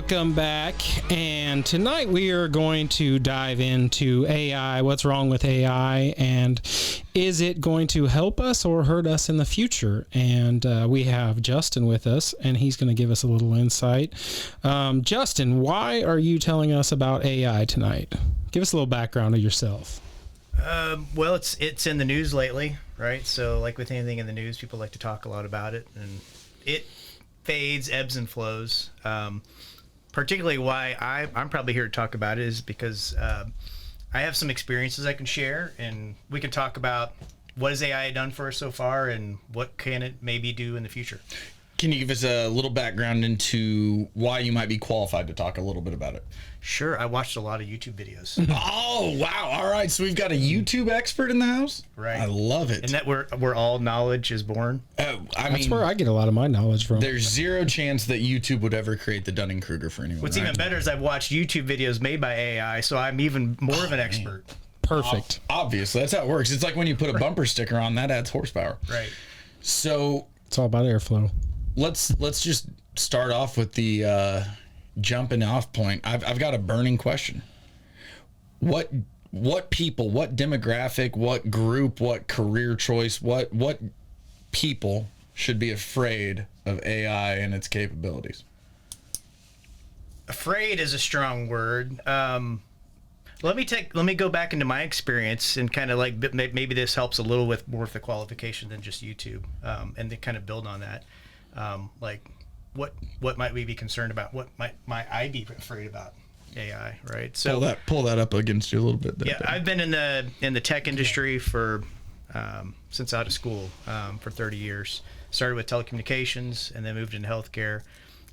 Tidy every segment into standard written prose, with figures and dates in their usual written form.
Welcome back. And tonight we are going to dive into AI. What's wrong with AI? And is it going to help us or hurt us in the future? And we have Justin with us, and he's going to give us a little insight. Justin, why are you telling us about AI tonight? Give us a little background of yourself. Well, it's in the news lately, right? So like with anything in the news, people like to talk a lot about it, and it fades, ebbs and flows. Particularly why I'm probably here to talk about it is because I have some experiences I can share, and we can talk about what has AI done for us so far and what can it maybe do in the future. Can you give us a little background into why you might be qualified to talk a little bit about it? Sure. I watched a lot of YouTube videos. Oh, wow. All right. So we've got a YouTube expert in the house? Right. I love it. And that where all knowledge is born. That's where I get a lot of my knowledge from. There's zero chance that YouTube would ever create the Dunning-Kruger for anyone. What's even better is I've watched YouTube videos made by AI, so I'm even more of an expert. Perfect. Obviously. That's how it works. It's like when you put a bumper sticker on, that adds horsepower. Right. So It's all about airflow. let's just start off with the jumping off point. I've got a burning question. What people, what demographic, what group, what career choice, what people should be afraid of AI and its capabilities? Afraid is a strong word. Let me go back into my experience and kind of like maybe this helps a little with more of the qualification than just YouTube, and to kind of build on that. Like what might we be concerned about? What might I be afraid about AI? Right. So pull that up against you a little bit. Yeah, I've been in the tech industry for since out of school for 30 years. Started with telecommunications and then moved into healthcare,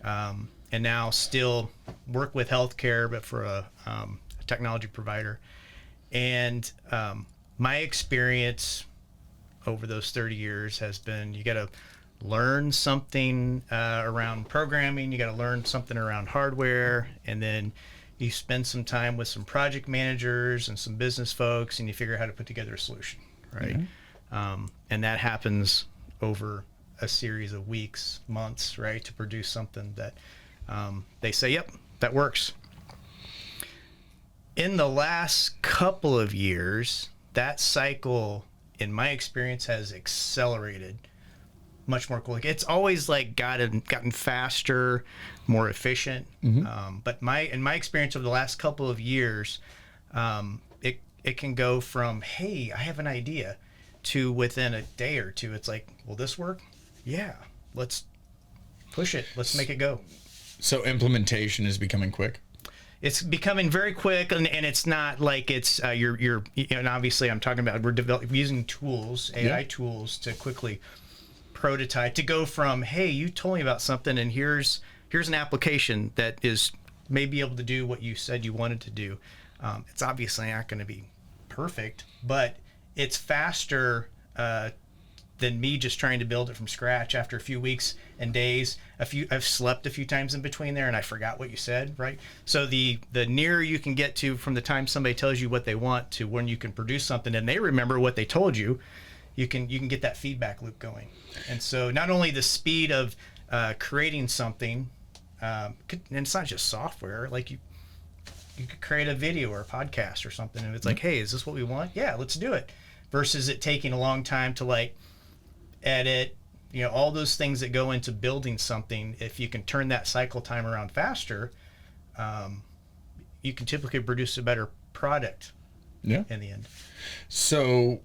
and now still work with healthcare, but for a technology provider. And my experience over those 30 years has been you got to learn something around programming, you got to learn something around hardware, and then you spend some time with some project managers and some business folks, and you figure out how to put together a solution, right? Mm-hmm. And that happens over a series of weeks, months, right, to produce something that they say, yep, that works. In the last couple of years, that cycle, in my experience, has accelerated much more quickly. It's always like gotten faster, more efficient. Mm-hmm. But in my experience over the last couple of years, it can go from, hey, I have an idea, to within a day or two, it's like, will this work? Yeah, let's push it. Let's make it go. So implementation is becoming quick? It's becoming very quick, and it's not like it's and obviously I'm talking about we're using tools, AI tools, to quickly prototype, to go from, hey, you told me about something, and here's an application that is maybe able to do what you said you wanted to do. It's obviously not going to be perfect, but it's faster than me just trying to build it from scratch after a few weeks and days. I've slept a few times in between there, and I forgot what you said, right? So the nearer you can get to from the time somebody tells you what they want to when you can produce something and they remember what they told you, you can get that feedback loop going. And so not only the speed of creating something, and it's not just software, like you could create a video or a podcast or something, and it's like, hey, is this what we want? Yeah, let's do it. Versus it taking a long time to like edit, all those things that go into building something. If you can turn that cycle time around faster, you can typically produce a better product in the end. So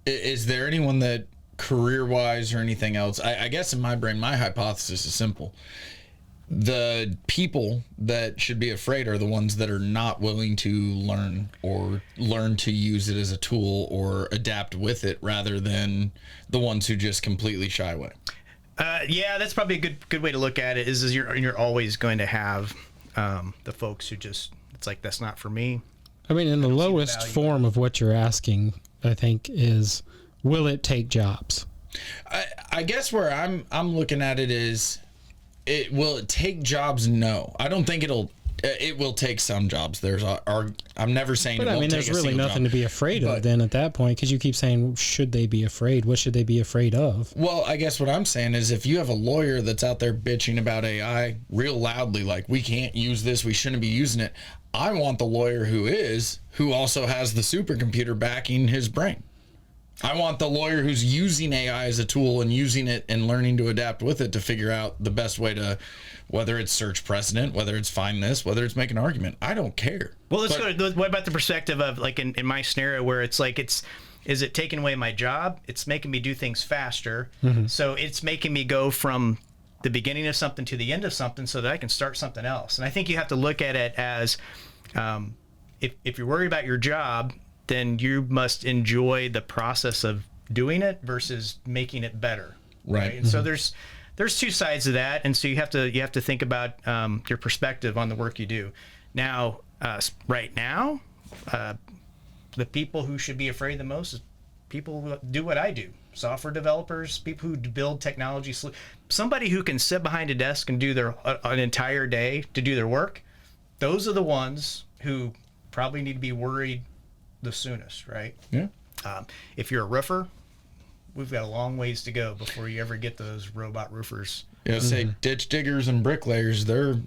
is there anyone that career-wise or anything else, I guess in my brain, my hypothesis is simple. The people that should be afraid are the ones that are not willing to learn to use it as a tool or adapt with it, rather than the ones who just completely shy away. Yeah, that's probably a good way to look at it. Is you're always going to have the folks who just, it's like, that's not for me. I mean, in the lowest form of what you're asking, I think, is, will it take jobs? I guess where I'm looking at it is, will it take jobs? No, I don't think it'll It will take some jobs. I'm never saying But it I won't mean, take there's a really single nothing job. to be afraid But- of then at that point, because you keep saying, should they be afraid? What should they be afraid of? Well, I guess what I'm saying is if you have a lawyer that's out there bitching about AI real loudly, like we can't use this, we shouldn't be using it, I want the lawyer who also has the supercomputer backing his brain. I want the lawyer who's using AI as a tool and using it and learning to adapt with it to figure out the best way to, whether it's search precedent, whether it's find this, whether it's make an argument. I don't care. Well, let's go to what about the perspective of like in my scenario where it's like is it taking away my job? It's making me do things faster. So it's making me go from the beginning of something to the end of something so that I can start something else. And I think you have to look at it as if you're worried about your job, then you must enjoy the process of doing it versus making it better. Right. And so there's two sides of that, and so you have to think about your perspective on the work you do. Now, right now, the people who should be afraid the most is people who do what I do. Software developers, people who build technology. Somebody who can sit behind a desk and do an entire day to do their work. Those are the ones who probably need to be worried the soonest, right? Yeah. If you're a roofer, we've got a long ways to go before you ever get those robot roofers. Yeah, say ditch diggers and bricklayers, they're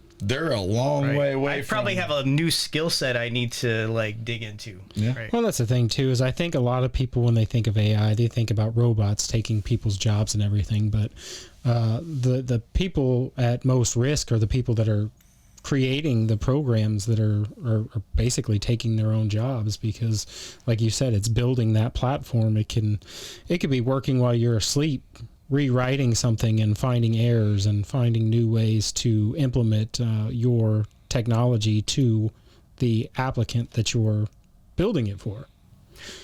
a long way away I probably have a new skill set I need to like dig into. Yeah. Right? Well, that's the thing too, is I think a lot of people, when they think of AI, they think about robots taking people's jobs and everything, but the people at most risk are the people that are creating the programs that are basically taking their own jobs, because like you said, it's building that platform. It could be working while you're asleep, rewriting something and finding errors and finding new ways to implement your technology to the applicant that you're building it for.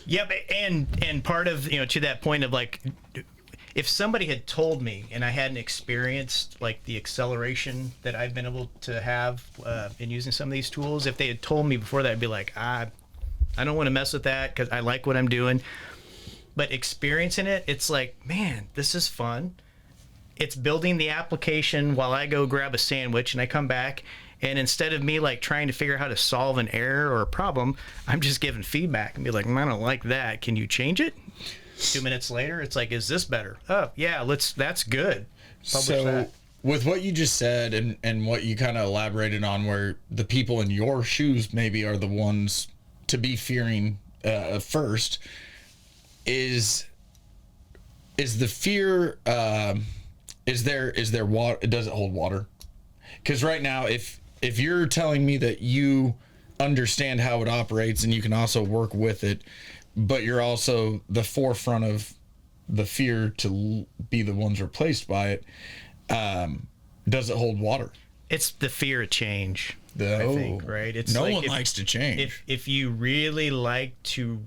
Yep, and part of, to that point of like, if somebody had told me and I hadn't experienced like the acceleration that I've been able to have in using some of these tools, if they had told me before that, I'd be like, I don't want to mess with that because I like what I'm doing. But experiencing it, it's like, man, this is fun. It's building the application while I go grab a sandwich and I come back. And instead of me like trying to figure out how to solve an error or a problem, I'm just giving feedback and be like, I don't like that. Can you change it? 2 minutes later, it's like, is this better? Oh, yeah, that's good. Publish that. With what you just said and what you kind of elaborated on, where the people in your shoes maybe are the ones to be fearing first, is the fear, is there water? Does it hold water? Because right now, if you're telling me that you understand how it operates and you can also work with it, but you're also the forefront of the fear to be the ones replaced by it, does it hold water? It's the fear of change, I think, right? It's no like one likes to change. If you really like to,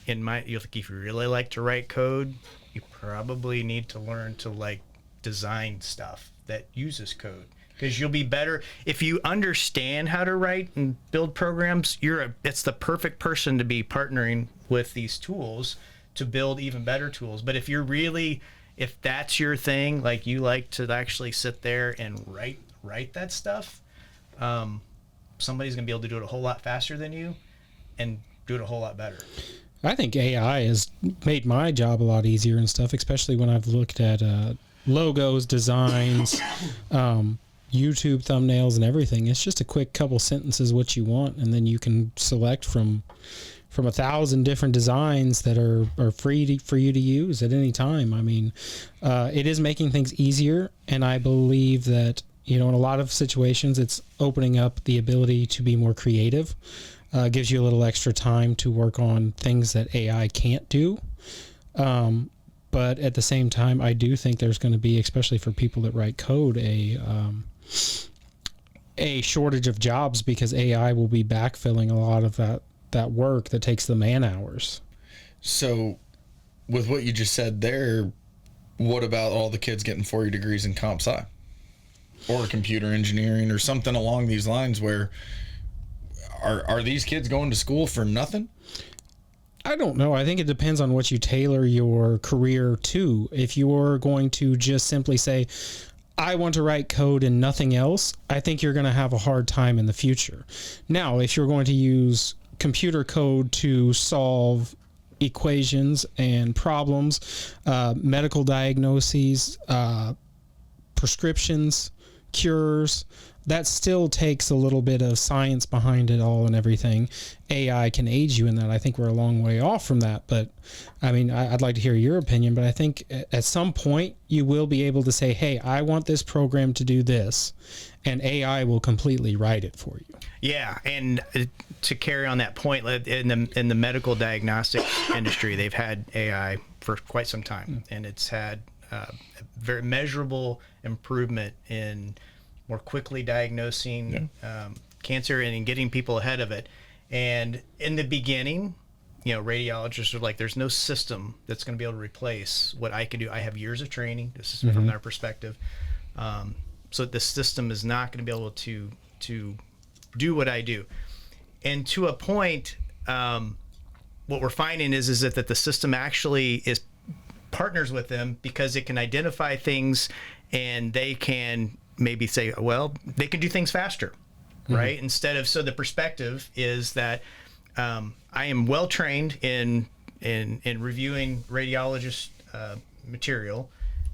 if you really like to write code, you probably need to learn to like design stuff that uses code. Because you'll be better if you understand how to write and build programs. It's the perfect person to be partnering with these tools to build even better tools. But if that's your thing, like you like to actually sit there and write that stuff, somebody's gonna be able to do it a whole lot faster than you and do it a whole lot better. I think AI has made my job a lot easier and stuff, especially when I've looked at logos, designs, YouTube thumbnails and everything. It's just a quick couple sentences what you want, and then you can select from 1,000 different designs that are free for you to use at any time. I mean, it is making things easier, and I believe that, in a lot of situations, it's opening up the ability to be more creative. Gives you a little extra time to work on things that AI can't do. But at the same time, I do think there's going to be, especially for people that write code, a shortage of jobs, because AI will be backfilling a lot of that work that takes the man hours. So with what you just said there, what about all the kids getting 4 degrees in comp sci or computer engineering or something along these lines, where are these kids going to school for nothing? I don't know. I think it depends on what you tailor your career to. If you're going to just simply say, I want to write code and nothing else, I think you're going to have a hard time in the future. Now, if you're going to use computer code to solve equations and problems, medical diagnoses, prescriptions, cures, that still takes a little bit of science behind it all and everything. AI can aid you in that. I think we're a long way off from that, but I mean, I'd like to hear your opinion, but I think at some point you will be able to say, hey, I want this program to do this, and AI will completely write it for you. Yeah, and to carry on that point, in the medical diagnostics industry, they've had AI for quite some time, and it's had a very measurable improvement in more quickly diagnosing cancer and in getting people ahead of it. And in the beginning, radiologists are like, there's no system that's going to be able to replace what I can do. I have years of training. This is from their perspective. So the system is not going to be able to do what I do. And to a point, what we're finding is that the system actually partners with them because it can identify things, and they can maybe say, well, they can do things faster, right? Instead of, so the perspective is that I am well trained in reviewing radiologist material,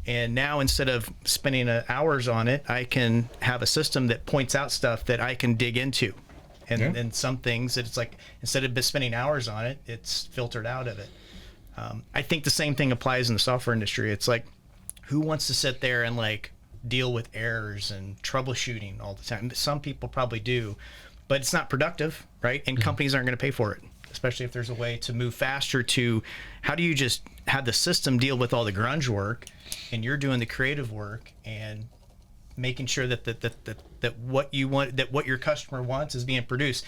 and now instead of spending hours on it, I can have a system that points out stuff that I can dig into, and some things that it's like, instead of spending hours on it, it's filtered out of it. I think the same thing applies in the software industry. It's like, who wants to sit there and like deal with errors and troubleshooting all the time? Some people probably do, but it's not productive, right? And companies aren't going to pay for it, especially if there's a way to move faster to, how do you just have the system deal with all the grunge work, and you're doing the creative work and making sure that what you want, that what your customer wants is being produced.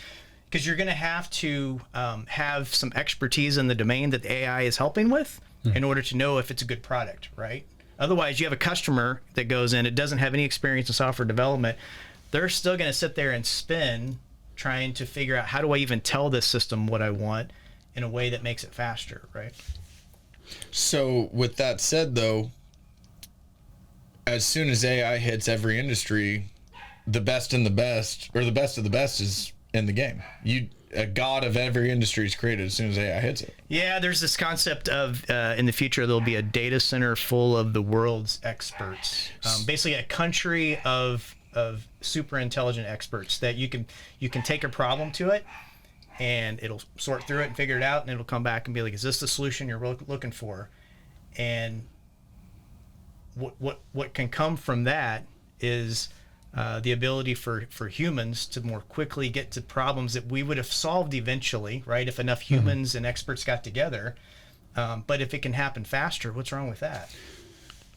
Because you're going to have to have some expertise in the domain that the AI is helping with in order to know if it's a good product, right? Otherwise, you have a customer that goes in, it doesn't have any experience in software development. They're still going to sit there and spin trying to figure out, how do I even tell this system what I want in a way that makes it faster, right? So with that said, though, as soon as AI hits every industry, the best and the best, or the best of the best, is in the game. A god of every industry is created as soon as AI hits it. Yeah, there's this concept of in the future there'll be a data center full of the world's experts, basically a country of super intelligent experts that you can take a problem to it, and it'll sort through it and figure it out, and it'll come back and be like, is this the solution you're looking for? And what can come from that is the ability for humans to more quickly get to problems that we would have solved eventually, right? If enough humans and experts got together. But if it can happen faster, what's wrong with that?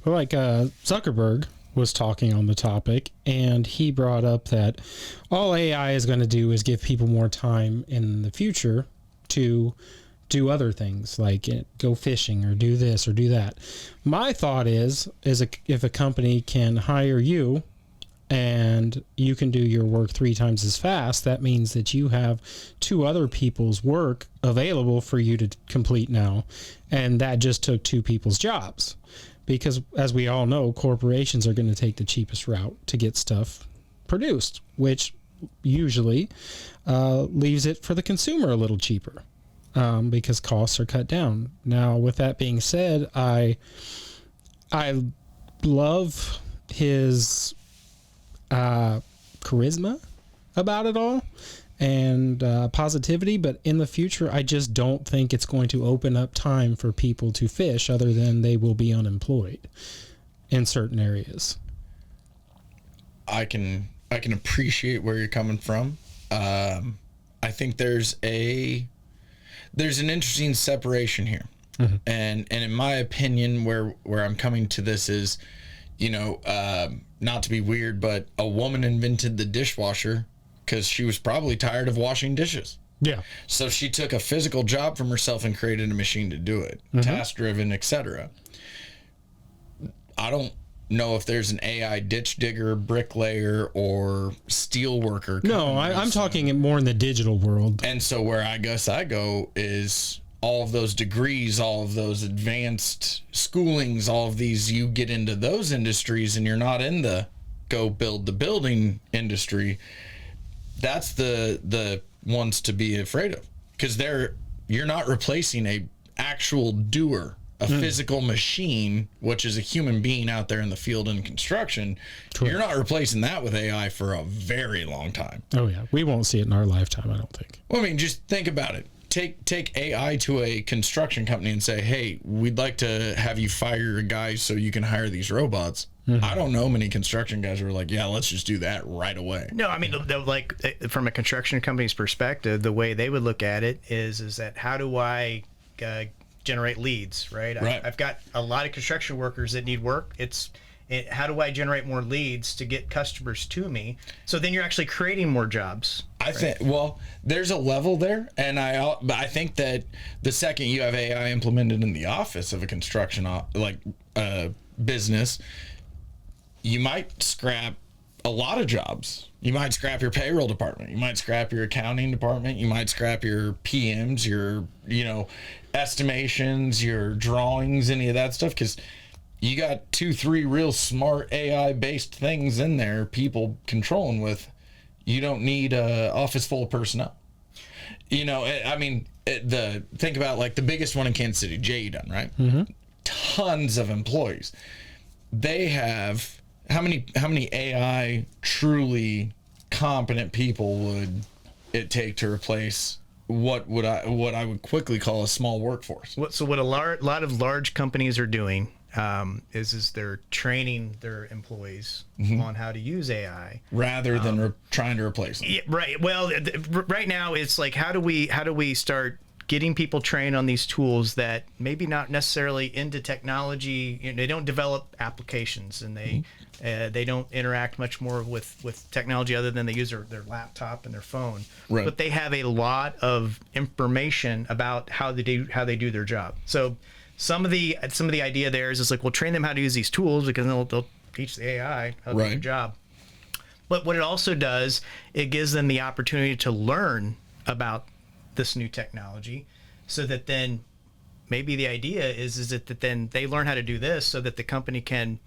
Well, like Zuckerberg was talking on the topic, and he brought up that all AI is going to do is give people more time in the future to do other things, like go fishing or do this or do that. My thought is if a company can hire you and you can do your work 3 times as fast, that means that you have 2 other people's work available for you to complete now. And that just took 2 people's jobs. Because as we all know, corporations are going to take the cheapest route to get stuff produced, which usually leaves it for the consumer a little cheaper because costs are cut down. Now, with that being said, I love his charisma about it all and positivity, but in the future I just don't think it's going to open up time for people to fish, other than they will be unemployed in certain areas. I can appreciate where you're coming from. I think there's an interesting separation here. And in my opinion, where I'm coming to this is, not to be weird, but a woman invented the dishwasher because she was probably tired of washing dishes. Yeah. So she took a physical job from herself and created a machine to do it, task driven, etc. I don't know if there's an AI ditch digger, bricklayer, or steel worker. No, I'm talking more in the digital world. And so where I guess I go is all of those degrees, all of those advanced schoolings, all of these, you get into those industries and you're not in the go build the building industry. That's the ones to be afraid of, because you're not replacing a actual doer, a physical machine, which is a human being out there in the field in construction. Correct. You're not replacing that with AI for a very long time. Oh yeah, we won't see it in our lifetime, I don't think. Well, I mean, just think about it. Take AI to a construction company and say, hey, we'd like to have you fire your guys so you can hire these robots. I don't know many construction guys who are like, yeah, let's just do that right away. No, I mean, like from a construction company's perspective, the way they would look at it is that how do I generate leads, right? I've got a lot of construction workers that need work. How do I generate more leads to get customers to me? So then you're actually creating more jobs. I think, well, there's a level there, and I think that the second you have AI implemented in the office of a construction business, you might scrap a lot of jobs. You might scrap your payroll department. You might scrap your accounting department. You might scrap your PMs, your estimations, your drawings, any of that stuff, because you got 2-3 real smart AI based things in there, people controlling with. You don't need a office full of personnel. I mean, think about like the biggest one in Kansas City, J.E. Dunn, right? Mm-hmm. Tons of employees. They have how many AI truly competent people would it take to replace what I would quickly call a small workforce? So what a lot of large companies are doing is they're training their employees on how to use AI rather than trying to replace them. Yeah, right. Well, right now it's like how do we start getting people trained on these tools that maybe not necessarily into technology. They don't develop applications, and they don't interact much more with technology other than they use their laptop and their phone. Right. But they have a lot of information about how they do their job. So some of the idea there is like, we'll train them how to use these tools, because they'll teach the AI how to do their job. But what it also does, it gives them the opportunity to learn about this new technology, so that then maybe the idea is that then they learn how to do this so that the company can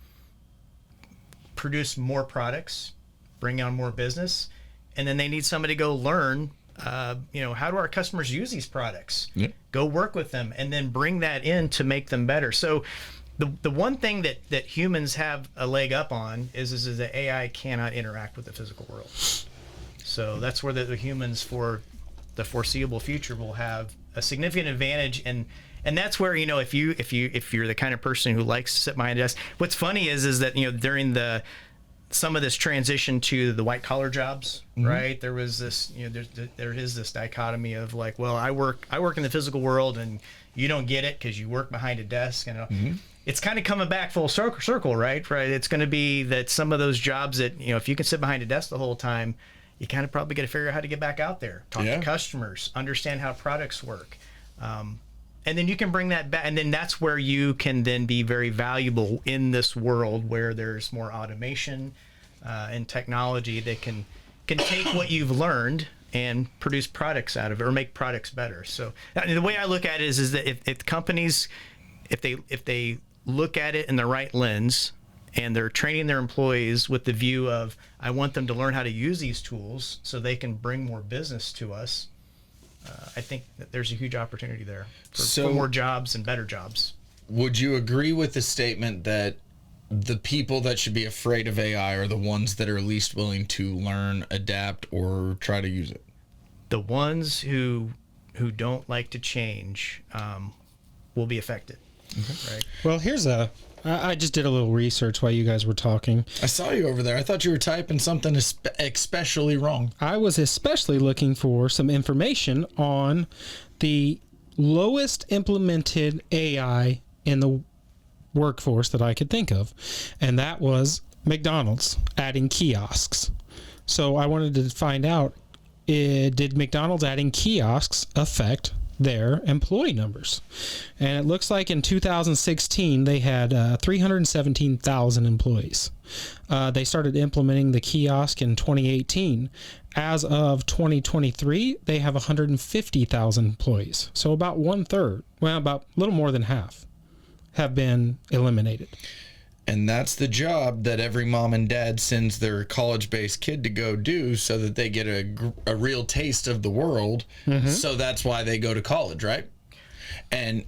produce more products, bring on more business, and then they need somebody to go learn how do our customers use these products? Yeah. Go work with them and then bring that in to make them better. So the one thing that humans have a leg up on is that AI cannot interact with the physical world. So that's where the humans for the foreseeable future will have a significant advantage, and that's where if you're the kind of person who likes to sit behind a desk. What's funny is that during some of this transition to the white collar jobs, right? There was this there is this dichotomy of like, well, I work in the physical world and you don't get it because you work behind a desk, and it's kind of coming back full circle, right? It's going to be that some of those jobs that if you can sit behind a desk the whole time, you kind of probably got to figure out how to get back out there, talk to customers, understand how products work. And then you can bring that back. And then that's where you can then be very valuable in this world where there's more automation and technology that can take what you've learned and produce products out of it, or make products better. So the way I look at it is that if companies, if they look at it in the right lens, and they're training their employees with the view of, I want them to learn how to use these tools so they can bring more business to us, I think that there's a huge opportunity there for more jobs and better jobs. Would you agree with the statement that the people that should be afraid of AI are the ones that are least willing to learn, adapt, or try to use it? The ones who don't like to change will be affected. Okay. Right. Well, I just did a little research while you guys were talking. I saw you over there. I thought you were typing something especially wrong. I was especially looking for some information on the lowest implemented AI in the workforce that I could think of, and that was McDonald's adding kiosks. So I wanted to find out, did McDonald's adding kiosks affect their employee numbers. And it looks like in 2016, they had 317,000 employees. They started implementing the kiosk in 2018. As of 2023, they have 150,000 employees. So about 1/3, well, about a little more than half, have been eliminated. And that's the job that every mom and dad sends their college-based kid to go do so that they get a real taste of the world. Mm-hmm. So that's why they go to college, right? And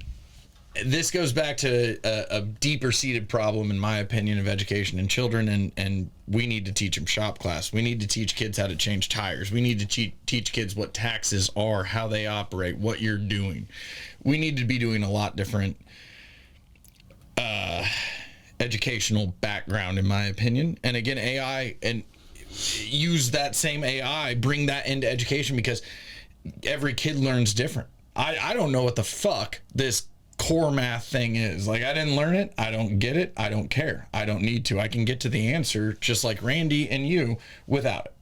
this goes back to a deeper-seated problem, in my opinion, of education in children, and we need to teach them shop class. We need to teach kids how to change tires. We need to teach kids what taxes are, how they operate, what you're doing. We need to be doing a lot different educational background, in my opinion. And again, AI, and use that same AI, bring that into education, because every kid learns different. I don't know what the fuck this core math thing is. Like, I didn't learn it. I don't get it. I don't care. I don't need to. I can get to the answer just like Randy and you without it.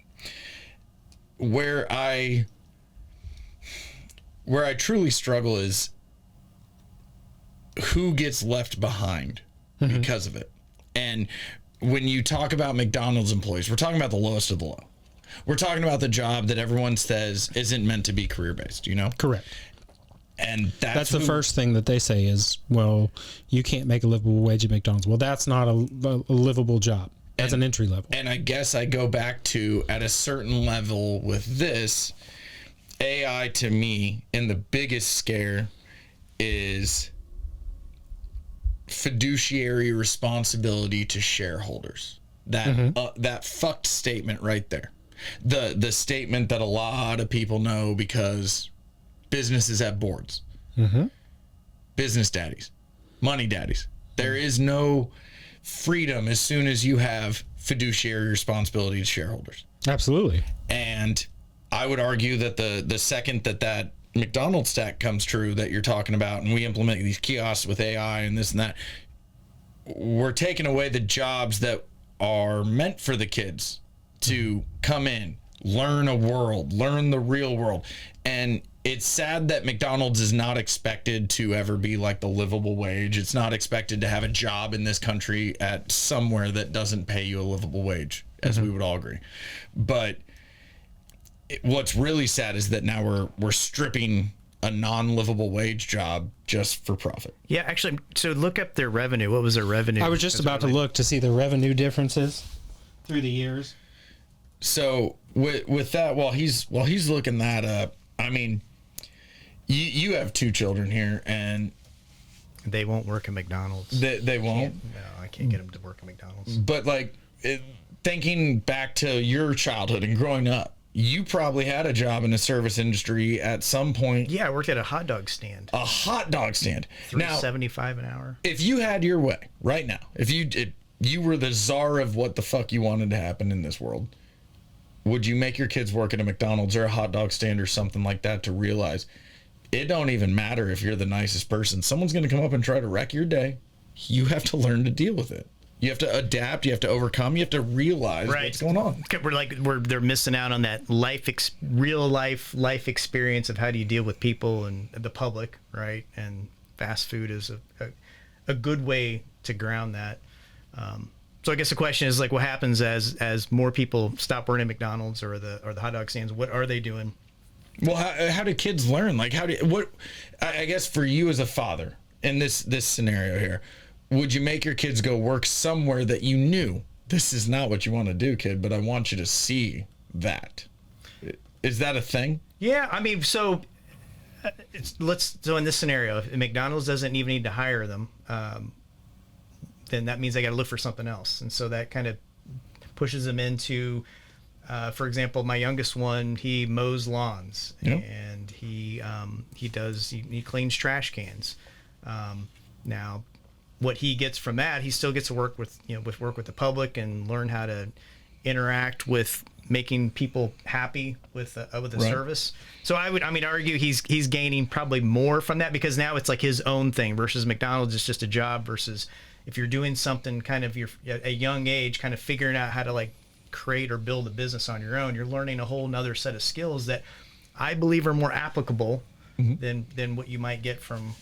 Where I truly struggle is who gets left behind because of it. And when you talk about McDonald's employees, we're talking about the lowest of the low. We're talking about the job that everyone says isn't meant to be career-based, you know? Correct. And that's the first thing that they say is, well, you can't make a livable wage at McDonald's. Well, that's not a livable job. That's an entry level. And I guess I go back to, at a certain level with this, AI to me, and the biggest scare is fiduciary responsibility to shareholders. That fucked statement right there. The statement that a lot of people know because businesses have boards. Business daddies, money daddies. There is no freedom as soon as you have fiduciary responsibility to shareholders. Absolutely. And I would argue that the second that McDonald's stack comes true that you're talking about, and we implement these kiosks with AI and this and that, we're taking away the jobs that are meant for the kids to come in, learn a world, learn the real world. And it's sad that McDonald's is not expected to ever be like the livable wage. It's not expected to have a job in this country at somewhere that doesn't pay you a livable wage, as we would all agree. But what's really sad is that now we're stripping a non-livable wage job just for profit. Yeah, actually, so look up their revenue. What was their revenue? I was just about to look to see the revenue differences through the years. So with that, while he's looking that up, I mean, you have two children here, and they won't work at McDonald's. They won't. No, I can't get them to work at McDonald's. But like, thinking back to your childhood and growing up, you probably had a job in the service industry at some point. Yeah, I worked at a hot dog stand. A hot dog stand. $3.75 an hour. If you had your way right now, if you were the czar of what the fuck you wanted to happen in this world, would you make your kids work at a McDonald's or a hot dog stand or something like that to realize it don't even matter if you're the nicest person. Someone's going to come up and try to wreck your day. You have to learn to deal with it. You have to adapt. You have to overcome. You have to realize what's going on. They're missing out on that real life experience of how do you deal with people and the public, right? And fast food is a good way to ground that. So I guess the question is, like, what happens as more people stop working at McDonald's or the hot dog stands? What are they doing? Well, how do kids learn? Like, I guess for you as a father in this scenario here, would you make your kids go work somewhere that you knew this is not what you want to do, kid, but I want you to see that? Is that a thing? Yeah, I mean, so in this scenario, if McDonald's doesn't even need to hire them, then that means they got to look for something else, and so that kind of pushes them into, for example, my youngest one, he mows lawns, and he cleans trash cans. Now, what he gets from that, he still gets to work with the public and learn how to interact with making people happy with the service. So I would argue he's gaining probably more from that, because now it's like his own thing versus McDonald's is just a job, versus if you're doing something kind of at a young age, kind of figuring out how to like create or build a business on your own, you're learning a whole nother set of skills that I believe are more applicable than what you might get from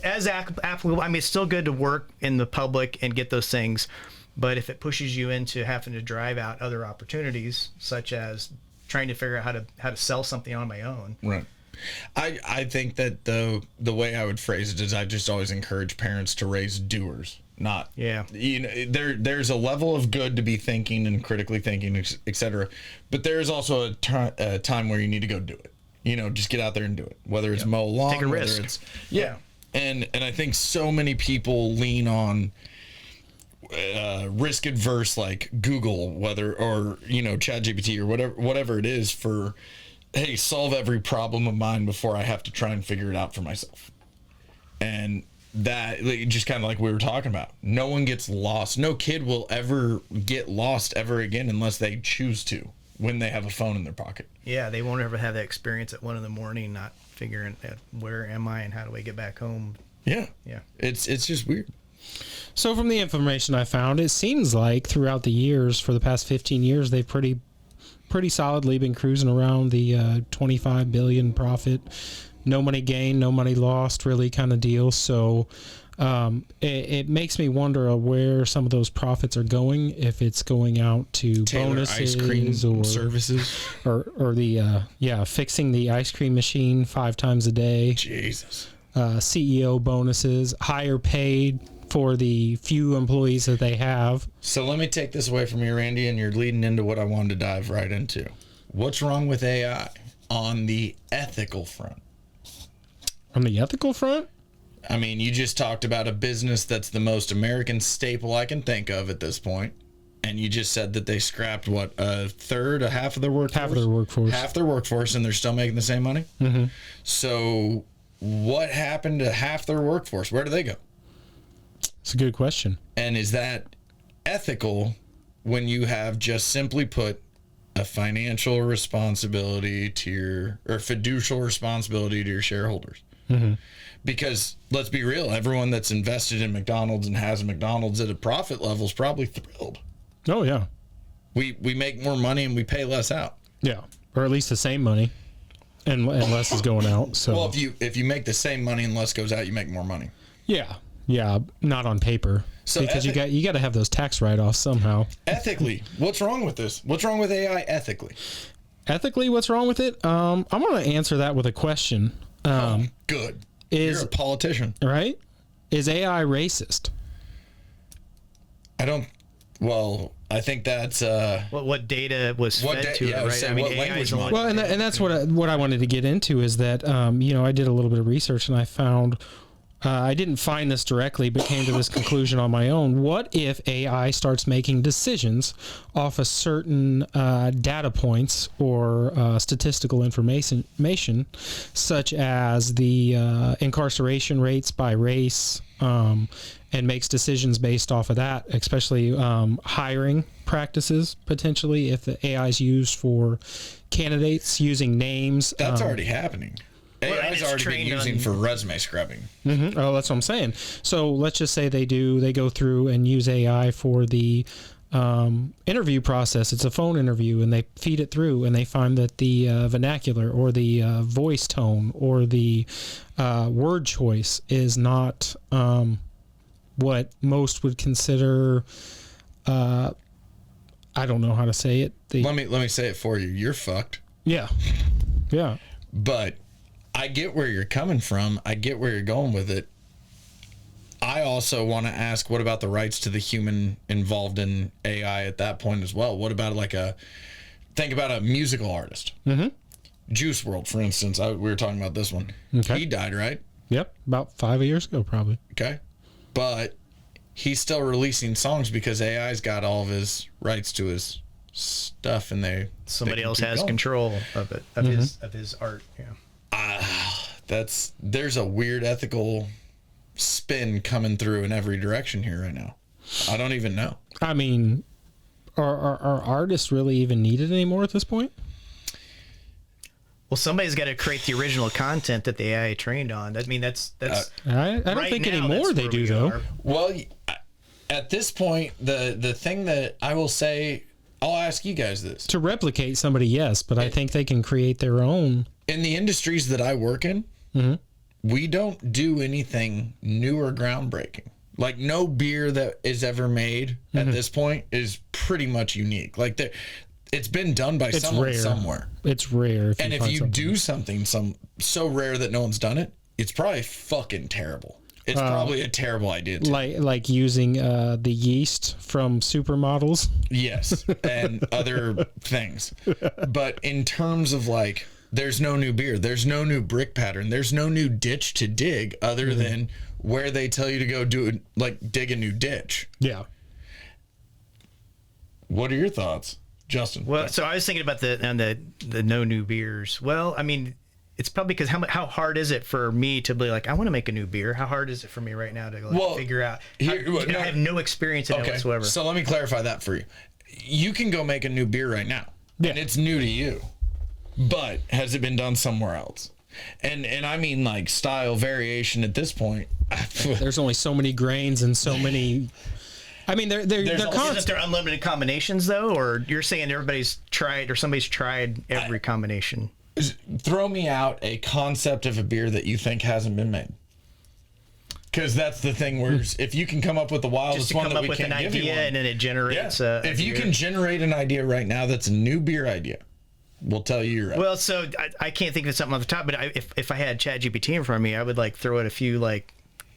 as applicable. I mean, it's still good to work in the public and get those things, but if it pushes you into having to drive out other opportunities, such as trying to figure out how to sell something on my own. Right. I think that the way I would phrase it is I just always encourage parents to raise doers, not there's a level of good to be thinking and critically thinking, etc. But there's also a time where you need to go do it. Just get out there and do it. Whether it's mow lawn, take a risk. It's And I think so many people lean on risk adverse like Google, or ChatGPT or whatever it is for, hey, solve every problem of mine before I have to try and figure it out for myself. And that, just kind of like we were talking about, no one gets lost. No kid will ever get lost ever again unless they choose to, when they have a phone in their pocket. Yeah, they won't ever have that experience at 1 a.m, not figuring out where am I and how do I get back home. Yeah. Yeah. It's just weird. So from the information I found, it seems like throughout the years, for the past 15 years, they've pretty solidly been cruising around the 25 billion profit, no money gained, no money lost, really kind of deal. So it makes me wonder where some of those profits are going, if it's going out to Taylor bonuses ice cream or services, or the fixing the ice cream machine 5 times a day. Jesus. CEO bonuses, higher paid for the few employees that they have. So let me take this away from you, Randy, and you're leading into what I wanted to dive right into. What's wrong with AI on the ethical front? On the ethical front? I mean, you just talked about a business that's the most American staple I can think of at this point, and you just said that they scrapped, half of their workforce? Half their workforce, and they're still making the same money? Mm-hmm. So what happened to half their workforce? Where do they go? It's a good question. And is that ethical when you have, just simply put, a financial responsibility or fiducial responsibility to your shareholders? Mm-hmm. Because let's be real, everyone that's invested in McDonald's and has a McDonald's at a profit level is probably thrilled. Oh yeah. We make more money and we pay less out. Yeah, or at least the same money, and less is going out. So well, if you make the same money and less goes out, you make more money. Yeah, not on paper. So because you got to have those tax write-offs somehow. Ethically, what's wrong with this? What's wrong with AI ethically? Ethically, what's wrong with it? I'm going to answer that with a question. Good. You're a politician, right? Is AI racist? I think that's what data was fed to it, right? I mean, AI is well, and that's what I wanted to get into is that I did a little bit of research and I found. I didn't find this directly, but came to this conclusion on my own. What if AI starts making decisions off of certain data points or statistical information, such as the incarceration rates by race, and makes decisions based off of that, especially hiring practices, potentially, if the AI is used for candidates using names? That's already happening. AI is already been using for resume scrubbing. Mm-hmm. Oh, that's what I'm saying. So let's just say they go through and use AI for the interview process. It's a phone interview, and they feed it through, and they find that the vernacular or the voice tone or the word choice is not what most would consider. I don't know how to say it. Let me say it for you. You're fucked. Yeah. But I get where you're coming from. I get where you're going with it. I also want to ask, what about the rights to the human involved in AI at that point as well? What about think about a musical artist? Mm-hmm. Juice WRLD, for instance. We were talking about this one. Okay. He died, right? Yep. About 5 years ago, probably. Okay. But he's still releasing songs because AI's got all of his rights to his stuff, and somebody else has control of it, of his art. Yeah. There's a weird ethical spin coming through in every direction here right now. I don't even know. I mean, are artists really even needed anymore at this point? Well, somebody's got to create the original content that the AI trained on. I mean, that's. I don't think anymore they do though. Well, at this point, the thing that I will say, I'll ask you guys this. To replicate somebody, yes, but I think they can create their own. in the industries that I work in, we don't do anything new or groundbreaking. Like no beer that is ever made at this point is pretty much unique. Like it's been done by someone rare. Somewhere. It's rare. If you do something so rare that no one's done it, it's probably fucking terrible. It's probably a terrible idea. Like using the yeast from supermodels. Yes, and other things. But in terms of like, there's no new beer. There's no new brick pattern. There's no new ditch to dig other than where they tell you to go do it, like dig a new ditch. Yeah. What are your thoughts, Justin? Well, so I was thinking about the no new beers. Well, I mean, it's probably because how hard is it for me to be like, I want to make a new beer? How hard is it for me right now to figure out? I have no experience in it whatsoever. So let me clarify that for you. You can go make a new beer right now, and it's new to you. But has it been done somewhere else? And I mean like style variation at this point. There's only so many grains and so many. I mean, they're isn't there unlimited combinations though, or you're saying everybody's tried or somebody's tried every combination? Throw me out a concept of a beer that you think hasn't been made. Because that's the thing where if you can come up with the wildest one that we can't give you one, and then it generates if you can generate an idea right now that's a new beer idea, we'll tell you you're right. Well, so I can't think of something off the top, but if I had ChatGPT in front of me, I would like throw it a few like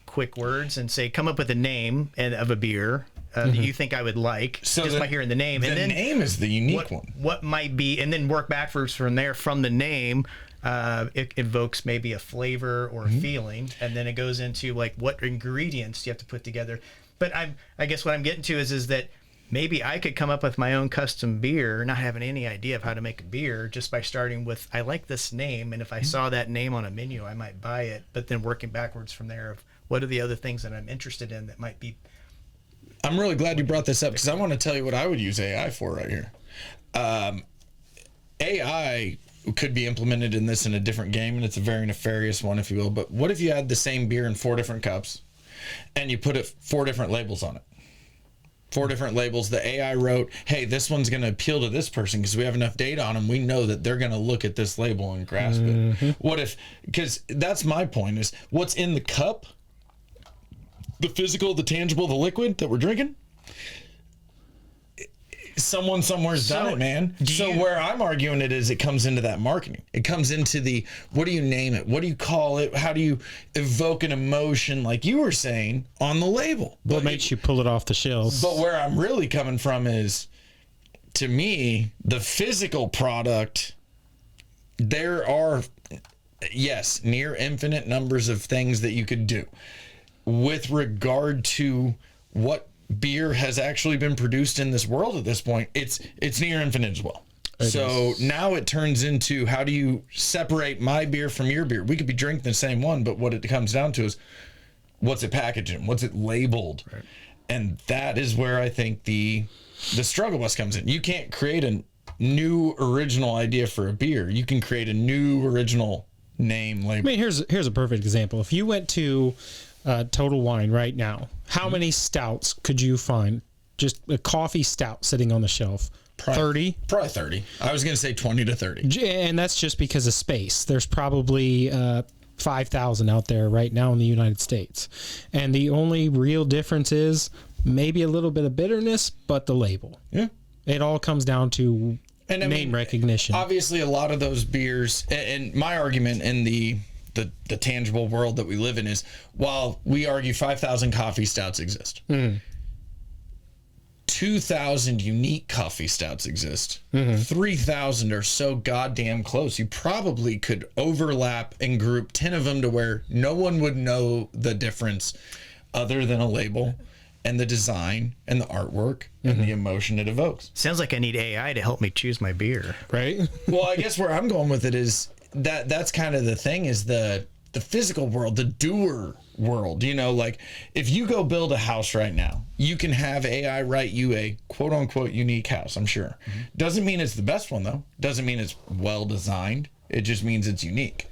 quick words and say, come up with a name of a beer that you think I would like, so just by hearing the name. And then name is the unique one. What might be, and then work backwards from there. From the name, it evokes maybe a flavor or a feeling, and then it goes into like what ingredients you have to put together. But I guess what I'm getting to is that maybe I could come up with my own custom beer, not having any idea of how to make a beer, just by starting with, I like this name, and if I saw that name on a menu, I might buy it, but then working backwards from there of what are the other things that I'm interested in that might be. I'm really glad you brought this up because I want to tell you what I would use AI for right here. AI could be implemented in this in a different game, and it's a very nefarious one, if you will, but what if you had the same beer in 4 different cups, and you put 4 different labels on it? 4 different labels. The AI wrote, hey, this one's going to appeal to this person because we have enough data on them. We know that they're going to look at this label and grasp it. What if, because that's my point, is what's in the cup, the physical, the tangible, the liquid that we're drinking, someone somewhere's done it, man. So where I'm arguing it is it comes into that marketing. It comes into the, what do you name it? What do you call it? How do you evoke an emotion, like you were saying, on the label? What makes you pull it off the shelves? But where I'm really coming from is, to me, the physical product, there are, yes, near infinite numbers of things that you could do. With regard to what beer has actually been produced in this world at this point, it's near infinite as well. So now it turns into, how do you separate my beer from your beer? We could be drinking the same one, but what it comes down to is, what's it packaged in? What's it labeled? Right. And that is where I think the struggle bus comes in. You can't create a new original idea for a beer. You can create a new original name label. I mean, here's a perfect example. If you went to Total Wine right now, how many stouts could you find? Just a coffee stout sitting on the shelf. 30? Probably 30. I was going to say 20 to 30. And that's just because of space. There's probably 5,000 out there right now in the United States. And the only real difference is maybe a little bit of bitterness, but the label. Yeah. It all comes down to name recognition. Obviously, a lot of those beers, and my argument in the tangible world that we live in is, while we argue 5,000 coffee stouts exist, 2,000 unique coffee stouts exist. 3,000 are so goddamn close. You probably could overlap and group 10 of them to where no one would know the difference other than a label and the design and the artwork and the emotion it evokes. Sounds like I need AI to help me choose my beer. Right? Well, I guess where I'm going with it is that's kind of the thing, is the physical world, the doer world. You know, like if you go build a house right now, you can have AI write you a quote unquote unique house, I'm sure. Doesn't mean it's the best one though. Doesn't mean it's well designed. It just means it's unique.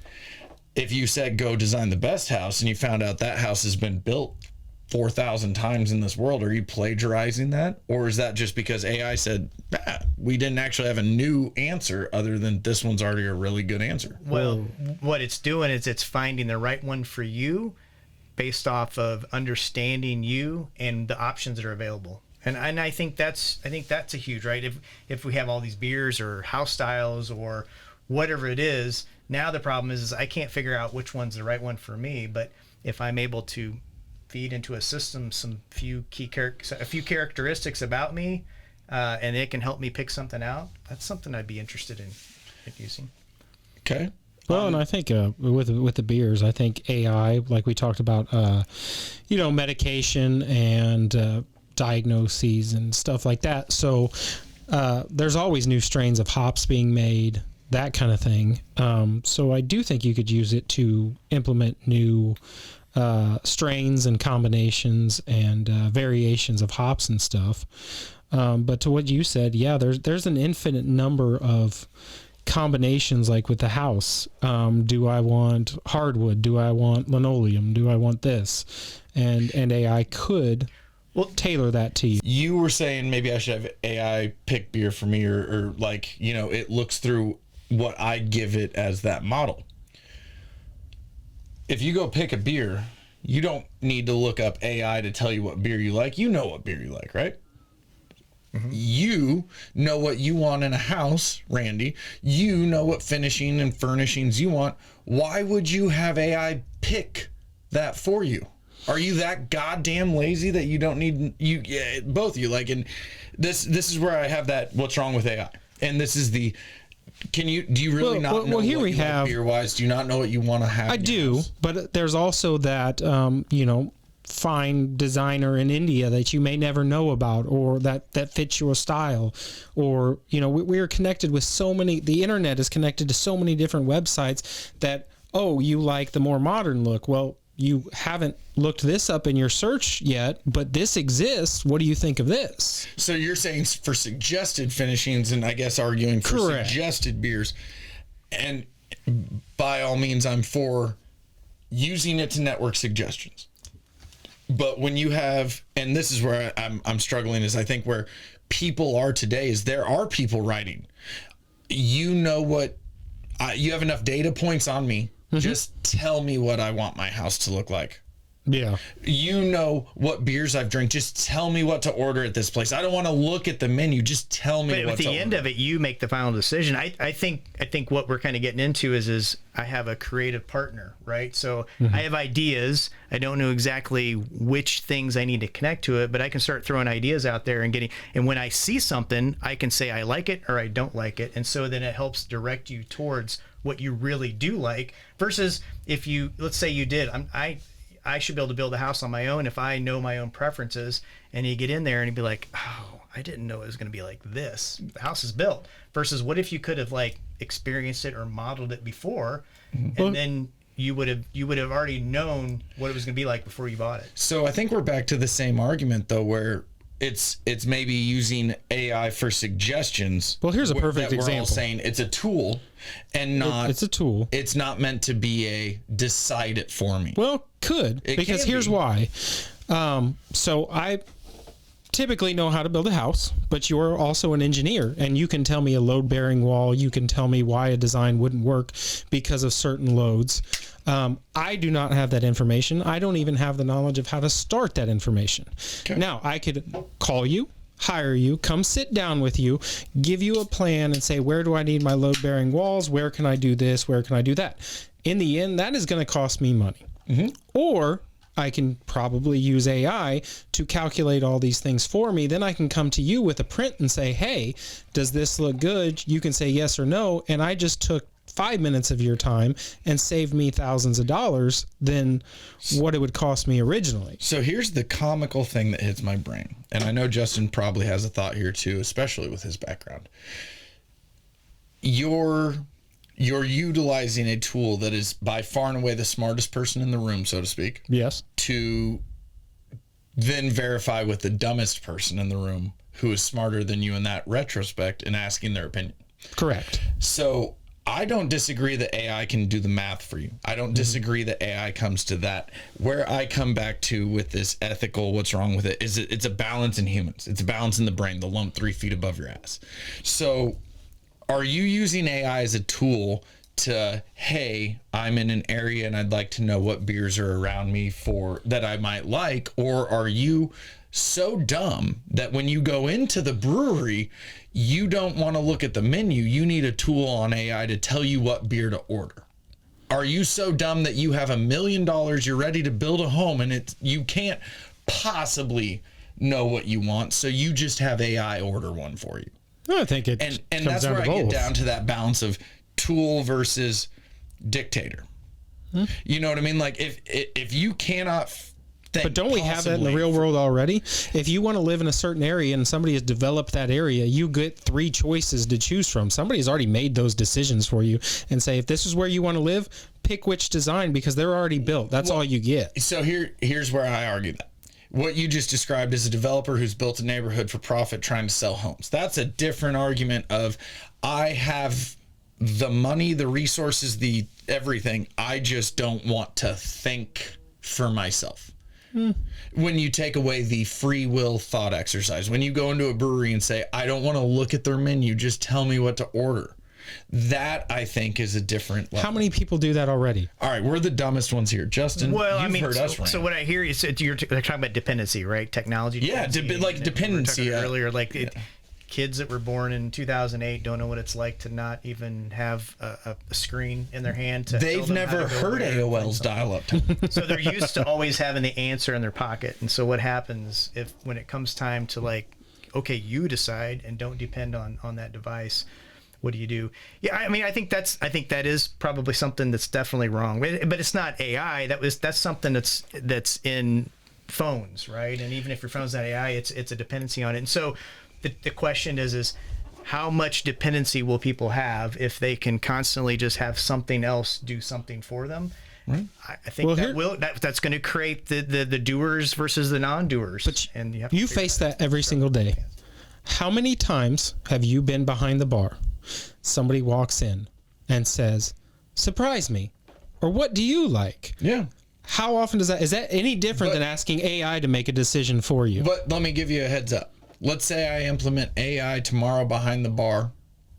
If you said go design the best house and you found out that house has been built 4,000 times in this world. Are you plagiarizing that? Or is that just because AI said, we didn't actually have a new answer other than this one's already a really good answer? Well, what it's doing is it's finding the right one for you based off of understanding you and the options that are available. And I think that's a huge, right? If we have all these beers or house styles or whatever it is, now the problem is I can't figure out which one's the right one for me. But if I'm able to feed into a system a few characteristics about me, and it can help me pick something out, that's something I'd be interested in using. Okay. Well, and I think with the beers, I think AI, like we talked about, medication and diagnoses and stuff like that. So there's always new strains of hops being made, that kind of thing. So I do think you could use it to implement new strains and combinations and variations of hops and stuff. But to what you said, yeah, there's an infinite number of combinations, like with the house. Do I want hardwood? Do I want linoleum? Do I want this? And AI could tailor that to you. You were saying maybe I should have AI pick beer for me, or like, it looks through what I give it as that model. If you go pick a beer, you don't need to look up AI to tell you what beer you like. You know what beer you like, right? Mm-hmm. You know what you want in a house, Randy. You know what finishing and furnishings you want. Why would you have AI pick that for you? Are you that goddamn lazy that you don't need both of you? Like, and this is where I have that what's wrong with AI. And this is the do you really not know here what we you have, like beer wise? Do you not know what you want to have? I do, house? But there's also that fine designer in India that you may never know about, or that fits your style, or we are connected with so many. The internet is connected to so many different websites that you like the more modern look. Well, you haven't looked this up in your search yet, but this exists. What do you think of this? So you're saying for suggested finishings, and I guess arguing for Correct. Suggested beers, and by all means, I'm for using it to network suggestions. But when you have, and this is where I'm struggling, is I think where people are today is there are people writing, you have enough data points on me. Mm-hmm. Just tell me what I want my house to look like. Yeah. You know what beers I've drank. Just tell me what to order at this place. I don't want to look at the menu. Just tell me what to order. But at the end of it, you make the final decision. I think what we're kind of getting into is I have a creative partner, right? So I have ideas. I don't know exactly which things I need to connect to it, but I can start throwing ideas out there and when I see something, I can say I like it or I don't like it. And so then it helps direct you towards what you really do like, versus if let's say you did, I should be able to build a house on my own if I know my own preferences, and you get in there and you'd be like, oh, I didn't know it was going to be like this. The house is built. Versus what if you could have experienced it or modeled it before, and then you would have already known what it was going to be like before you bought it. So I think we're back to the same argument though, where it's maybe using AI for suggestions. Well, here's a perfect example. We're all saying it's a tool, and not it's a tool. It's not meant to be a decide it for me. Well, because here's why. So I typically know how to build a house, but you're also an engineer, and you can tell me a load bearing wall. You can tell me why a design wouldn't work because of certain loads. I do not have that information. I don't even have the knowledge of how to start that information. Okay. Now, I could call you, hire you, come sit down with you, give you a plan and say, where do I need my load bearing walls? Where can I do this? Where can I do that? In the end, that is going to cost me money. Mm-hmm. Or I can probably use AI to calculate all these things for me. Then I can come to you with a print and say, hey, does this look good? You can say yes or no. And I just took 5 minutes of your time and saved me thousands of dollars than what it would cost me originally. So here's the comical thing that hits my brain. And I know Justin probably has a thought here too, especially with his background. You're utilizing a tool that is by far and away the smartest person in the room, so to speak. Yes. To then verify with the dumbest person in the room who is smarter than you in that retrospect and asking their opinion. Correct. So I don't disagree that AI can do the math for you. I don't disagree that AI comes to that. Where I come back to with this ethical, what's wrong with it, is it's a balance in humans. It's a balance in the brain, the lump 3 feet above your ass. So are you using AI as a tool to, hey, I'm in an area and I'd like to know what beers are around me for that I might like? Or are you so dumb that when you go into the brewery, you don't want to look at the menu? You need a tool on AI to tell you what beer to order. Are you so dumb that you have $1 million, you're ready to build a home, and you can't possibly know what you want, so you just have AI order one for you? I think it and comes that's down where I to get both. down to that balance of tool versus dictator. You know what I mean? Like if you cannot think, But don't we have that in the possibly- real world already? If you want to live in a certain area and somebody has developed that area, you get 3 choices to choose from. Somebody's already made those decisions for you and say, if this is where you want to live, pick which design because they're already built. That's all you get. So here's where I argue that. What you just described is a developer who's built a neighborhood for profit trying to sell homes. That's a different argument of, I have the money, the resources, the everything. I just don't want to think for myself. When you take away the free will thought exercise, when you go into a brewery and say, I don't want to look at their menu, just tell me what to order. That, I think, is a different level. How many people do that already? All right, we're the dumbest ones here. Justin, Well, you've I mean, heard us so rant. what I hear is they're talking about dependency, right? Technology. Yeah, like dependency. We were talking earlier, like kids that were born in 2008 don't know what it's like to not even have a screen in their hand. They've never heard AOL's dial-up time. So they're used to always having the answer in their pocket. And so what happens if when it comes time to like, okay, you decide and don't depend on that device, what do you do? Yeah, I mean, I think that is probably something that's definitely wrong. But it's not AI. That's something that's in phones, right? And even if your phone's not AI, it's a dependency on it. And so the question is how much dependency will people have if they can constantly just have something else do something for them? Right. I think that's going to create the doers versus the non-doers. But and you face that every single day. How many times have you been behind the bar? Somebody walks in and says, surprise me, or what do you like? Yeah. How often is that any different than asking AI to make a decision for you? But let me give you a heads up. Let's say I implement AI tomorrow behind the bar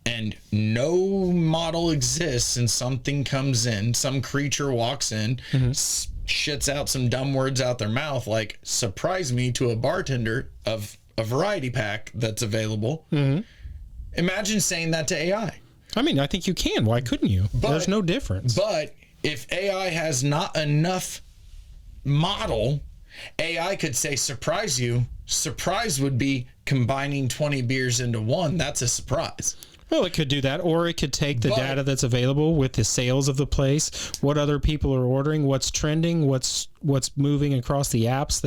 and no model exists and something comes in, some creature walks in, shits out some dumb words out their mouth like surprise me to a bartender of a variety pack that's available. Imagine saying that to AI. I mean, I think you can. Why couldn't you? There's no difference. But if AI has not enough model, AI could say surprise you. Surprise would be combining 20 beers into one. That's a surprise. Well, it could do that, or it could take the data that's available with the sales of the place, what other people are ordering, what's trending, what's moving across the apps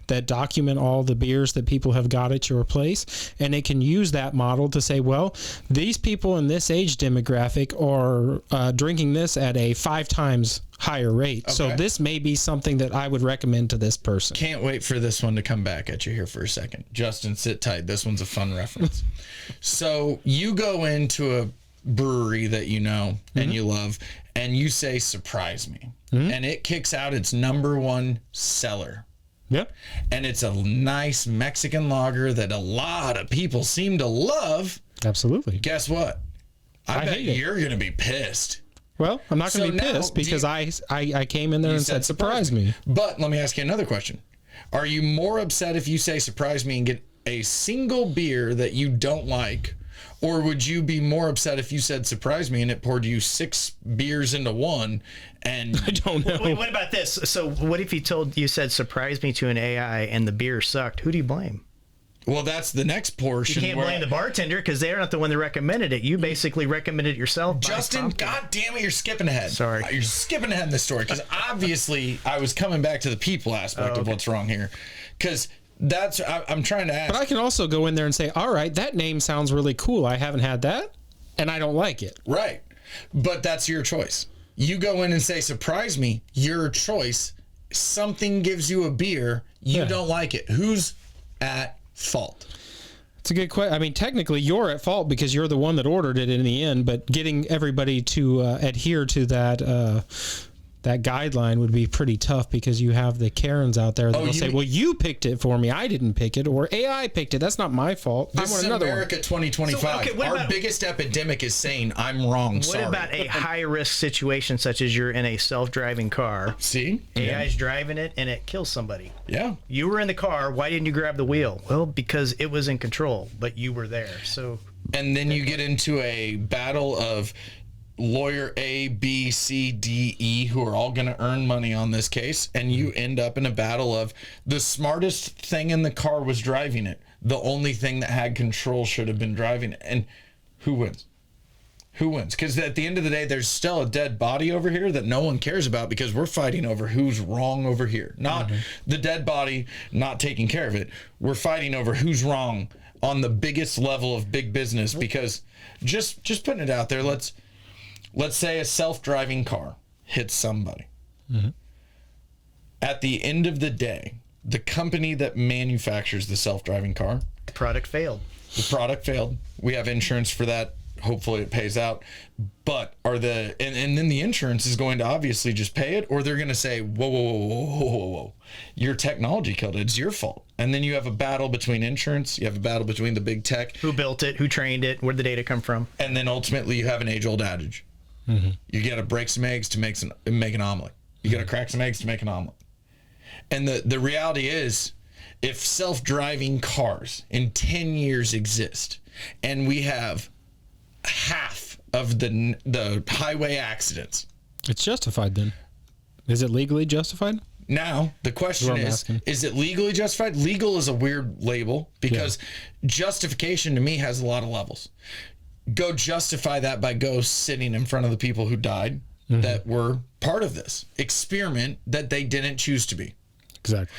that document all the beers that people have got at your place, and it can use that model to say, well, these people in this age demographic are drinking this at a 5 times higher rate. Okay. So this may be something that I would recommend to this person. Can't wait for this one to come back at you here for a second. Justin, sit tight. This one's a fun reference. So you go into a brewery that you know and you love, and you say, surprise me. And it kicks out its #1 seller. Yep. And it's a nice Mexican lager that a lot of people seem to love. Absolutely. Guess what? I bet you're going to be pissed. Well, I'm not going to be pissed because I came in there and said, surprise me. But let me ask you another question. Are you more upset if you say surprise me and get a single beer that you don't like? Or would you be more upset if you said surprise me and it poured you 6 beers into one? And I don't know. Wait, what about this? So what if you said surprise me to an AI and the beer sucked? Who do you blame? Well, that's the next portion. You can't blame the bartender because they're not the one that recommended it. You basically recommended it yourself. Justin, God damn it, you're skipping ahead. Sorry. You're skipping ahead in this story because obviously I was coming back to the people aspect of what's wrong here. Because I'm trying to ask. But I can also go in there and say, all right, that name sounds really cool. I haven't had that, and I don't like it. Right. But that's your choice. You go in and say, surprise me, your choice. Something gives you a beer, you don't like it. Who's at fault? It's a good question. I mean, technically, you're at fault because you're the one that ordered it in the end. But getting everybody to adhere to that guideline would be pretty tough because you have the Karens out there that will say, well, you picked it for me. I didn't pick it. Or AI picked it. That's not my fault. This is America 2025. So, okay, our biggest epidemic is saying, I'm wrong. What about a high-risk situation such as you're in a self-driving car? See? AI's driving it, and it kills somebody. Yeah. You were in the car. Why didn't you grab the wheel? Well, because it was in control, but you were there. So. And then you get into a battle of lawyer A, B, C, D, E, who are all going to earn money on this case, and you end up in a battle of the smartest thing in the car was driving it. The only thing that had control should have been driving it. And who wins? Who wins? Because at the end of the day, there's still a dead body over here that no one cares about because we're fighting over who's wrong over here. Not the dead body not taking care of it. We're fighting over who's wrong on the biggest level of big business because just putting it out there, let's say a self-driving car hits somebody. At the end of the day, the company that manufactures the self-driving car, the product failed. We have insurance for that. Hopefully it pays out. But and then the insurance is going to obviously just pay it, or they're going to say, whoa, your technology killed it. It's your fault. And then you have a battle between insurance. You have a battle between the big tech. Who built it? Who trained it? Where'd the data come from? And then ultimately you have an age-old adage. You got to break some eggs to make an omelet. You got to crack some eggs to make an omelet. And the reality is, if self-driving cars in 10 years exist, and we have half of the highway accidents, it's justified then. Is it legally justified? Now, the question is it legally justified? Legal is a weird label because justification to me has a lot of levels. Go justify that by sitting in front of the people who died that were part of this experiment that they didn't choose to be. Exactly.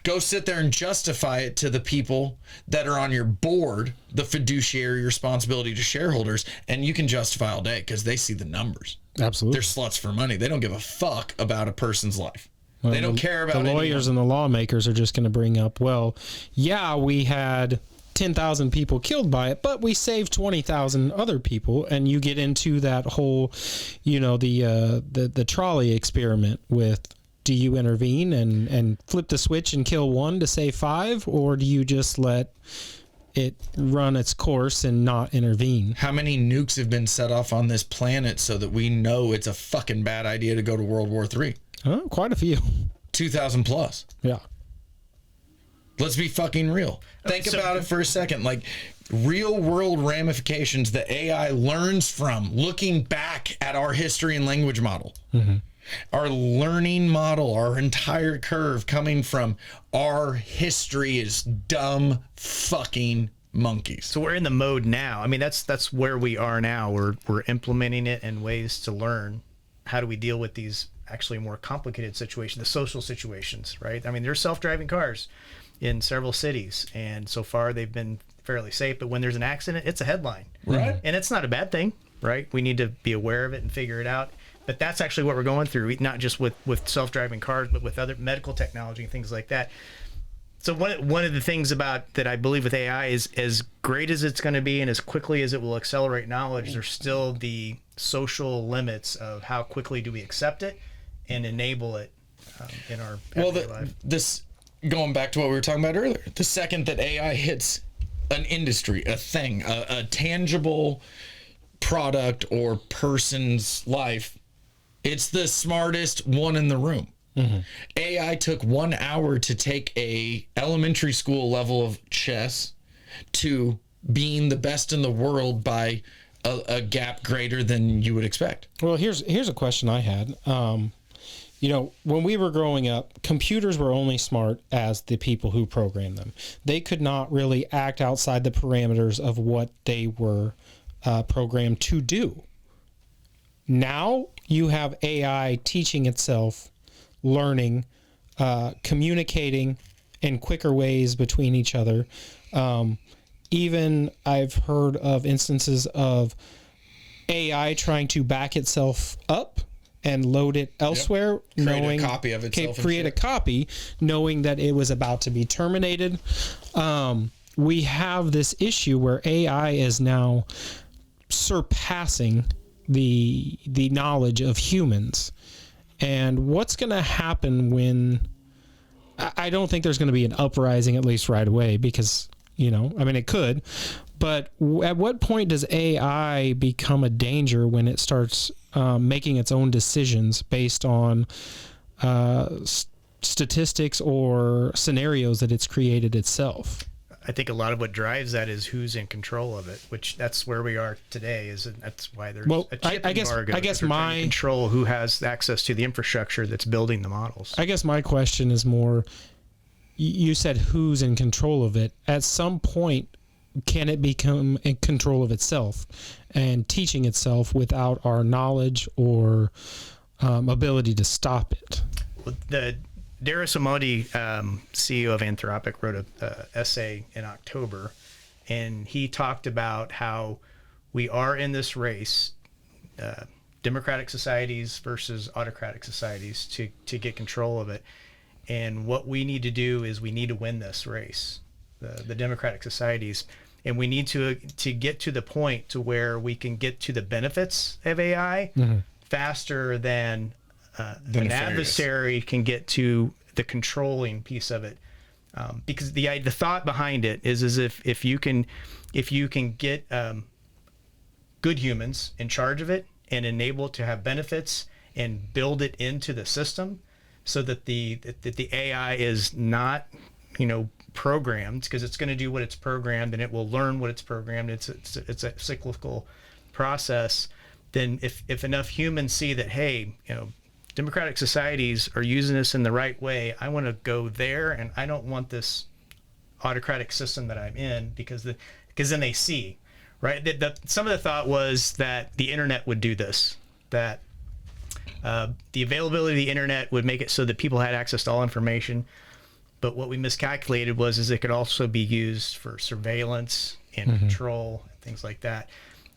Go sit there and justify it to the people that are on your board, the fiduciary responsibility to shareholders, and you can justify all day because they see the numbers. Absolutely. They're sluts for money. They don't give a fuck about a person's life. Well, they don't care about the lawyers and the lawmakers are just going to bring up, well, yeah, we had 10,000 people killed by it, but we saved 20,000 other people. And you get into that whole, the trolley experiment with, do you intervene and flip the switch and kill one to save 5, or do you just let it run its course and not intervene? How many nukes have been set off on this planet so that we know it's a fucking bad idea to go to World War III? Quite a few. 2,000 plus. Yeah. Let's be fucking real. Think about it for a second. Like, real world ramifications that AI learns from looking back at our history and language model. Our learning model, our entire curve coming from our history is dumb fucking monkeys. So we're in the mode now. I mean, that's where we are now. We're implementing it in ways to learn how do we deal with these actually more complicated situations, the social situations, right? I mean, there's self-driving cars in several cities, and so far they've been fairly safe, but when there's an accident, it's a headline. Right. And it's not a bad thing, right? We need to be aware of it and figure it out. But that's actually what we're going through, not just with self-driving cars, but with other medical technology and things like that. So one of the things about that I believe with AI is, as great as it's going to be and as quickly as it will accelerate knowledge, there's still the social limits of how quickly do we accept it and enable it in our everyday life. This going back to what we were talking about earlier, the second that AI hits an industry, a thing, a tangible product or person's life, it's the smartest one in the room. AI took 1 hour to take a elementary school level of chess to being the best in the world by a gap greater than you would expect. Well, here's a question I had. When we were growing up, computers were only smart as the people who programmed them. They could not really act outside the parameters of what they were programmed to do. Now you have AI teaching itself, learning, communicating in quicker ways between each other. Even I've heard of instances of AI trying to back itself up and load it elsewhere, Create a copy of itself. Create a copy, knowing that it was about to be terminated. we have this issue where AI is now surpassing the knowledge of humans. And what's going to happen when... I don't think there's going to be an uprising, at least right away, because, it could. But at what point does AI become a danger when it starts making its own decisions based on statistics or scenarios that it's created itself? I think a lot of what drives that is who's in control of it, which that's where we are today. That's why there's a chip embargo. I guess my control who has access to the infrastructure that's building the models. I guess my question is more, you said who's in control of it. At some point, can it become in control of itself and teaching itself without our knowledge or ability to stop it? The Darius Amodi, CEO of Anthropic, wrote an essay in October, and he talked about how we are in this race, democratic societies versus autocratic societies, to get control of it. And what we need to do is we need to win this race, the democratic societies, and we need to get to the point to where we can get to the benefits of AI faster than an adversary can get to the controlling piece of it, because the thought behind it is if you can get good humans in charge of it and enable it to have benefits and build it into the system, so that the AI is not programmed, because it's going to do what it's programmed and it will learn what it's programmed. It's a cyclical process. Then if enough humans see that, hey, democratic societies are using this in the right way, I want to go there, and I don't want this autocratic system that I'm in, because then they see, right? Some of the thought was that the internet would do this, that the availability of the internet would make it so that people had access to all information. But what we miscalculated is it could also be used for surveillance and control and things like that.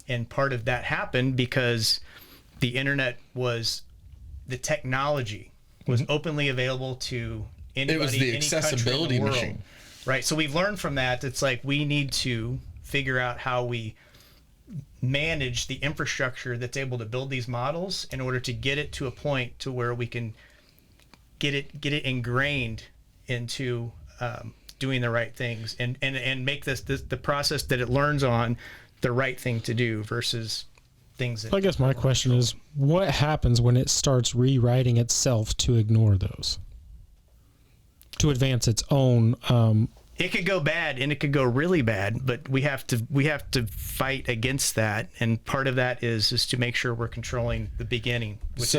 And part of that happened because the internet the technology was openly available to anybody. It was the accessibility machine, right? So we've learned from that. It's like we need to figure out how we manage the infrastructure that's able to build these models in order to get it to a point to where we can get it ingrained into doing the right things and make this the process that it learns on the right thing to do versus things that... I guess my question is, what happens when it starts rewriting itself to ignore those, to advance its own... It could go bad, and it could go really bad, but we have to fight against that, and part of that is to make sure we're controlling the beginning, which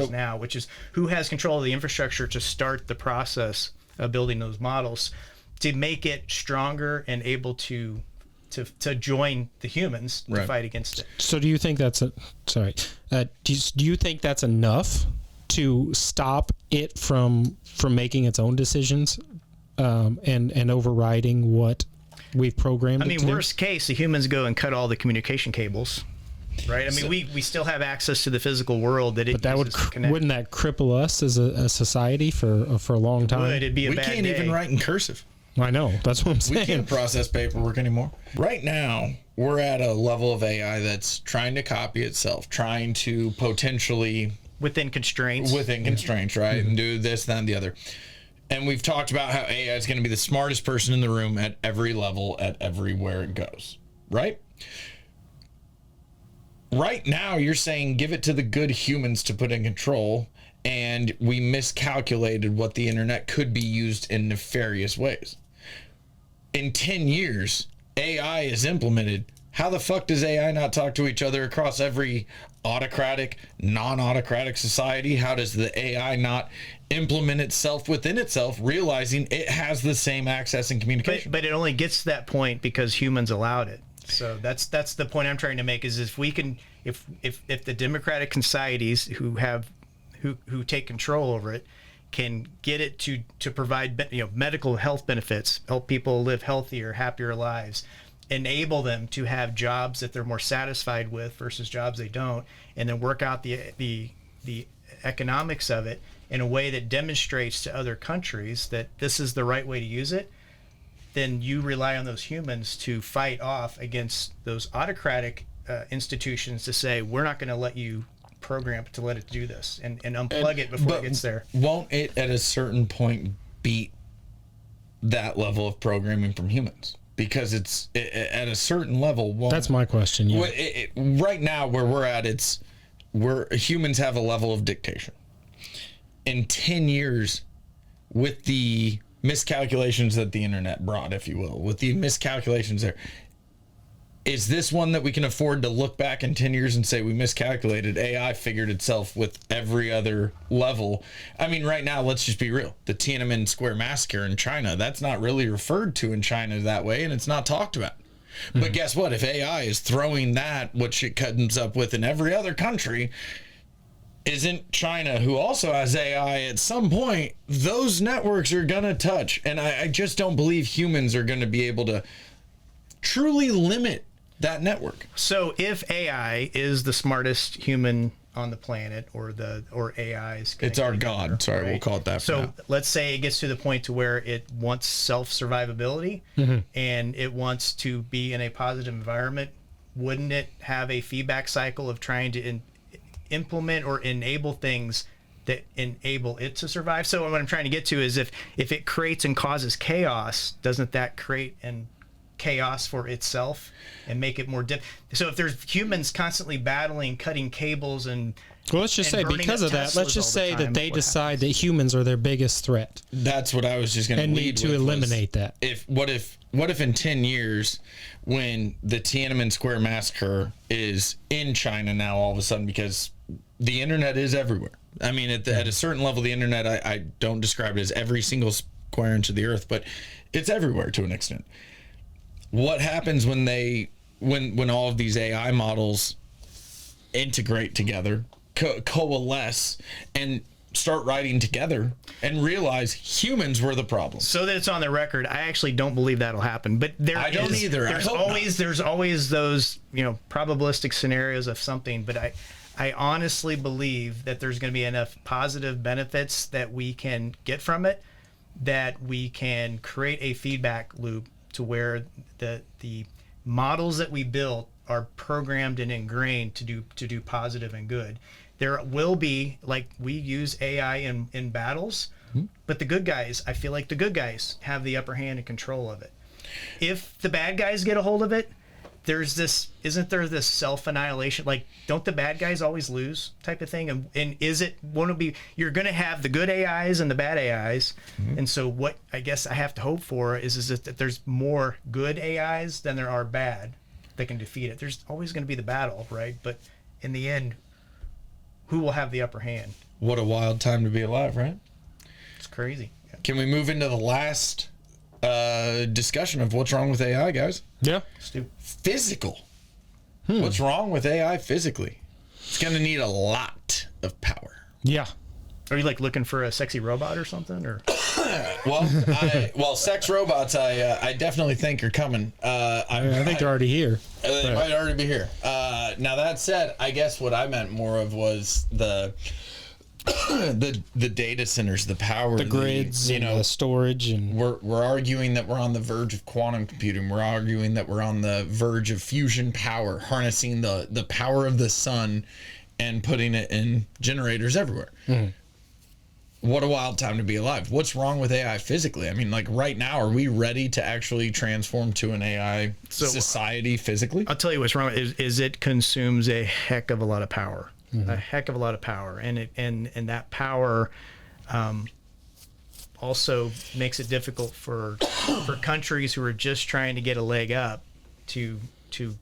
is who has control of the infrastructure to start the process of building those models, to make it stronger and able to join the humans to fight against it. So do you think that's do you think that's enough to stop it from making its own decisions and overriding what we've programmed? I mean, worst case, the humans go and cut all the communication cables, right? I mean, we still have access to the physical world that it uses to connect. Wouldn't that cripple us as a society for a long time? It'd be a bad day. We can't even write in cursive. I know. That's what I'm saying. We can't process paperwork anymore. Right now, we're at a level of AI that's trying to copy itself, trying to potentially... Within constraints, right? And do this, that, and the other. And we've talked about how AI is going to be the smartest person in the room at every level, at everywhere it goes, right? Right now, you're saying give it to the good humans to put in control, and we miscalculated what the internet could be used in nefarious ways. In 10 years, AI is implemented. How the fuck does AI not talk to each other across every autocratic, non-autocratic society? How does the AI not implement itself within itself, realizing it has the same access and communication? But it only gets to that point because humans allowed it. So that's the point I'm trying to make, is if we can, if the democratic societies who take control over it can get it to provide medical health benefits, help people live healthier, happier lives, enable them to have jobs that they're more satisfied with versus jobs they don't, and then work out the economics of it in a way that demonstrates to other countries that this is the right way to use it, then you rely on those humans to fight off against those autocratic institutions to say, we're not going to let you program to let it do this and unplug it before it gets there. Won't it at a certain point beat that level of programming from humans? Because it's at a certain level. That's my question. Yeah. Right now, where we're at, humans have a level of dictation. In 10 years, with the miscalculations that the internet brought, if you will, with the miscalculations there, is this one that we can afford to look back in 10 years and say we miscalculated? AI figured itself with every other level. I mean, right now, let's just be real. The Tiananmen Square massacre in China, that's not really referred to in China that way, and it's not talked about. But guess what? If AI is throwing that, which it comes up with in every other country, isn't China, who also has AI, at some point, those networks are going to touch. And I just don't believe humans are going to be able to truly limit that network. So if AI is the smartest human on the planet, or AI's, it's our God. Sorry, right? We'll call it that. So let's say it gets to the point to where it wants self-survivability, and it wants to be in a positive environment. Wouldn't it have a feedback cycle of trying to implement or enable things that enable it to survive? So what I'm trying to get to is if it creates and causes chaos, doesn't that create chaos for itself and make it more so if there's humans constantly battling, cutting cables, and well, let's just say because of that, let's just say that they decide that humans are their biggest threat. That's what I was just going to need to eliminate that. What if in 10 years, when the Tiananmen Square massacre is in China now, all of a sudden, because the internet is everywhere. I mean, at a certain level, the internet, I don't describe it as every single square inch of the earth, but it's everywhere to an extent. What happens when all of these AI models integrate together, coalesce, and start writing together and realize humans were the problem? So that it's on the record, I actually don't believe that'll happen. But I don't either. There's always those, probabilistic scenarios of something. But I honestly believe that there's going to be enough positive benefits that we can get from it, that we can create a feedback loop to where the models that we built are programmed and ingrained to do positive and good. There will be, like, we use AI in battles, but the good guys, I feel like the good guys have the upper hand and control of it. If the bad guys get a hold of it, isn't there this self-annihilation, like, don't the bad guys always lose type of thing? And you're going to have the good AIs and the bad AIs. And so what I guess I have to hope for is that there's more good AIs than there are bad that can defeat it. There's always going to be the battle, right? But in the end, who will have the upper hand? What a wild time to be alive, right? It's crazy. Yeah. Can we move into the last discussion of what's wrong with AI, guys? Yeah. Physical. What's wrong with AI physically? It's going to need a lot of power. Yeah. Are you like looking for a sexy robot or something, or? Well, sex robots, I definitely think are coming. I think they're already here. They might already be here. Now that said, I guess what I meant more of was the data centers, the power, the grids, the storage, and we're arguing that we're on the verge of quantum computing. We're arguing that we're on the verge of fusion power, harnessing the power of the sun and putting it in generators everywhere. What a wild time to be alive. What's wrong with AI physically? I mean, like, right now, are we ready to actually transform to an AI society physically? I'll tell you what's wrong is it consumes a heck of a lot of power. A heck of a lot of power, and that power also makes it difficult for countries who are just trying to get a leg up to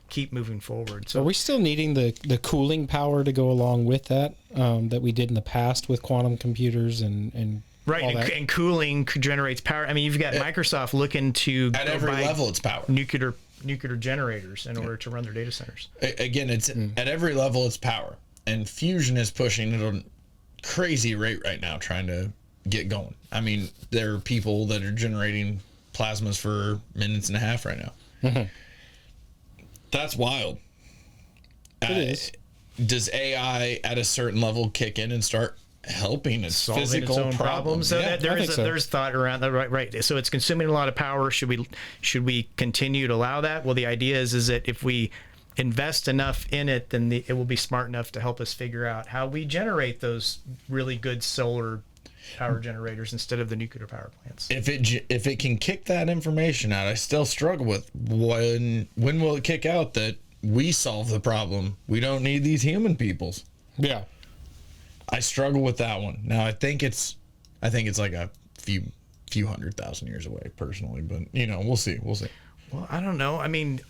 keep moving forward. So are we still needing the cooling power to go along with that that we did in the past with quantum computers and right, and cooling generates power. I mean, you've got Microsoft looking to at every level it's power. Nuclear generators in order to run their data centers. Again, it's at every level it's power. And fusion is pushing it on a crazy rate right now, trying to get going. I mean, there are people that are generating plasmas for minutes and a half right now. That's wild. It is. Does AI at a certain level kick in and start helping its solving physical its own problems. So Yeah. that there's thought around that, right? So it's consuming a lot of power. Should we continue to allow that? Well, the idea is that if we invest enough in it, then it will be smart enough to help us figure out how we generate those really good solar power generators instead of the nuclear power plants. If it can kick that information out, I still struggle with when will it kick out that we solve the problem? We don't need these human peoples. Yeah. I struggle with that one. Now I think it's like a few 100,000 years away personally, but we'll see. Well, I don't know. I mean,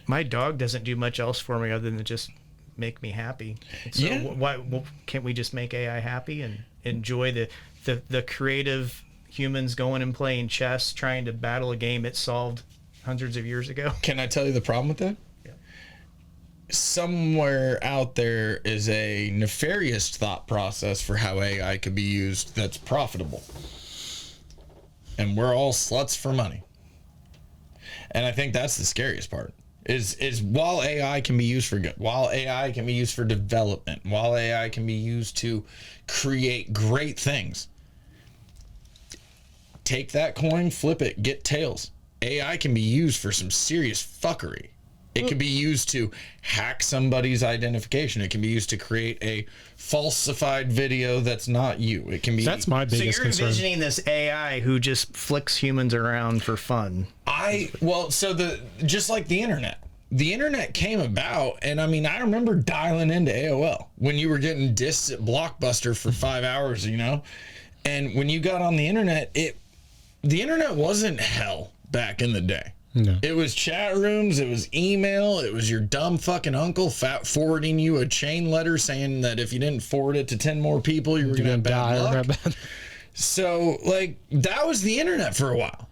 my dog doesn't do much else for me other than just make me happy. So why can't we just make AI happy and enjoy the creative humans going and playing chess, trying to battle a game it solved hundreds of years ago? Can I tell you the problem with that? Somewhere out there is a nefarious thought process for how AI could be used that's profitable. And we're all sluts for money. And I think that's the scariest part. Is while AI can be used for good, while AI can be used for development, while AI can be used to create great things, take that coin, flip it, get tails. AI can be used for some serious fuckery. It can be used to hack somebody's identification. It can be used to create a falsified video that's not you. It can be. That's my biggest concern. So you're envisioning this AI who just flicks humans around for fun. Just like the internet. The internet came about, and I mean, I remember dialing into AOL when you were getting discs at Blockbuster for 5 hours, and when you got on the internet, the internet wasn't hell back in the day. No. It was chat rooms, it was email, it was your dumb fucking uncle forwarding you a chain letter saying that if you didn't forward it to 10 more people, you were going to die. So, that was the internet for a while.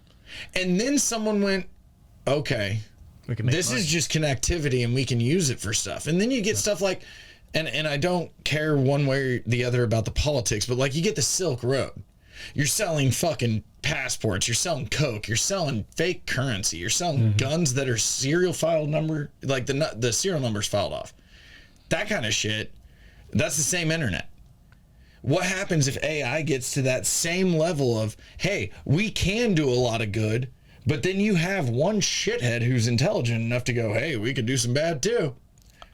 And then someone went, okay, this is just connectivity and we can use it for stuff. And then you get stuff like, and I don't care one way or the other about the politics, but you get the Silk Road. You're selling fucking passports, you're selling coke, you're selling fake currency, you're selling guns that are serial file number, the serial numbers filed off. That kind of shit, that's the same internet. What happens if AI gets to that same level of, hey, we can do a lot of good, but then you have one shithead who's intelligent enough to go, hey, we could do some bad too.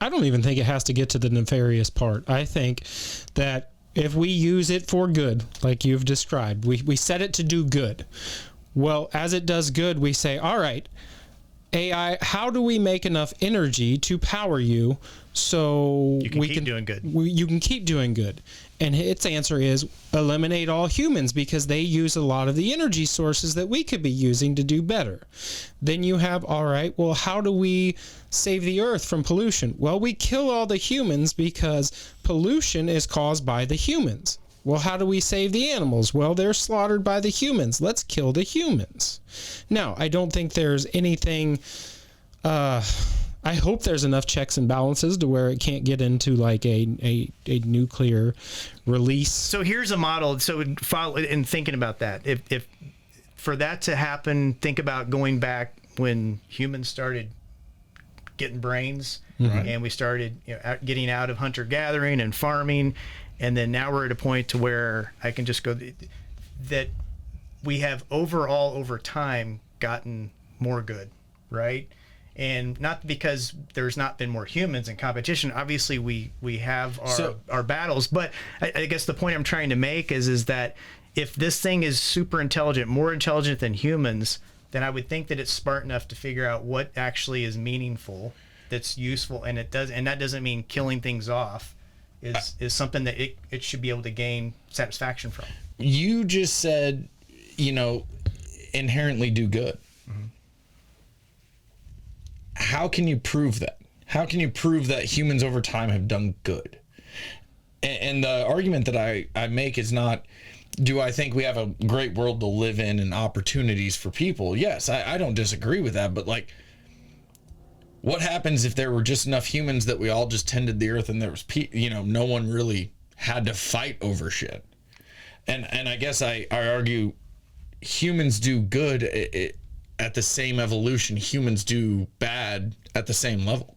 I don't even think it has to get to the nefarious part. I think that if we use it for good, like you've described, we set it to do good. Well, as it does good, we say, all right, AI, how do we make enough energy to power you so you can keep doing good? You can keep doing good. And its answer is eliminate all humans because they use a lot of the energy sources that we could be using to do better. Then you have, all right, well, how do we save the earth from pollution? Well, we kill all the humans because pollution is caused by the humans. Well, how do we save the animals? Well, they're slaughtered by the humans. Let's kill the humans. Now, I don't think there's anything... I hope there's enough checks and balances to where it can't get into a nuclear release. So here's a model. So in thinking about that, if for that to happen, think about going back when humans started getting brains and we started getting out of hunter gathering and farming, and then now we're at a point to where I can just go that we have over time gotten more good, right? And not because there's not been more humans in competition. Obviously, we have our battles. But I guess the point I'm trying to make is that if this thing is super intelligent, more intelligent than humans, then I would think that it's smart enough to figure out what actually is meaningful, that's useful, and that doesn't mean killing things off is something that it should be able to gain satisfaction from. You just said, inherently do good. How can you prove that? How can you prove that humans over time have done good? And the argument that I make is not, do I think we have a great world to live in and opportunities for people? Yes, I don't disagree with that. But what happens if there were just enough humans that we all just tended the earth and there was, no one really had to fight over shit? And I guess I argue humans do good at the same evolution humans do bad at the same level.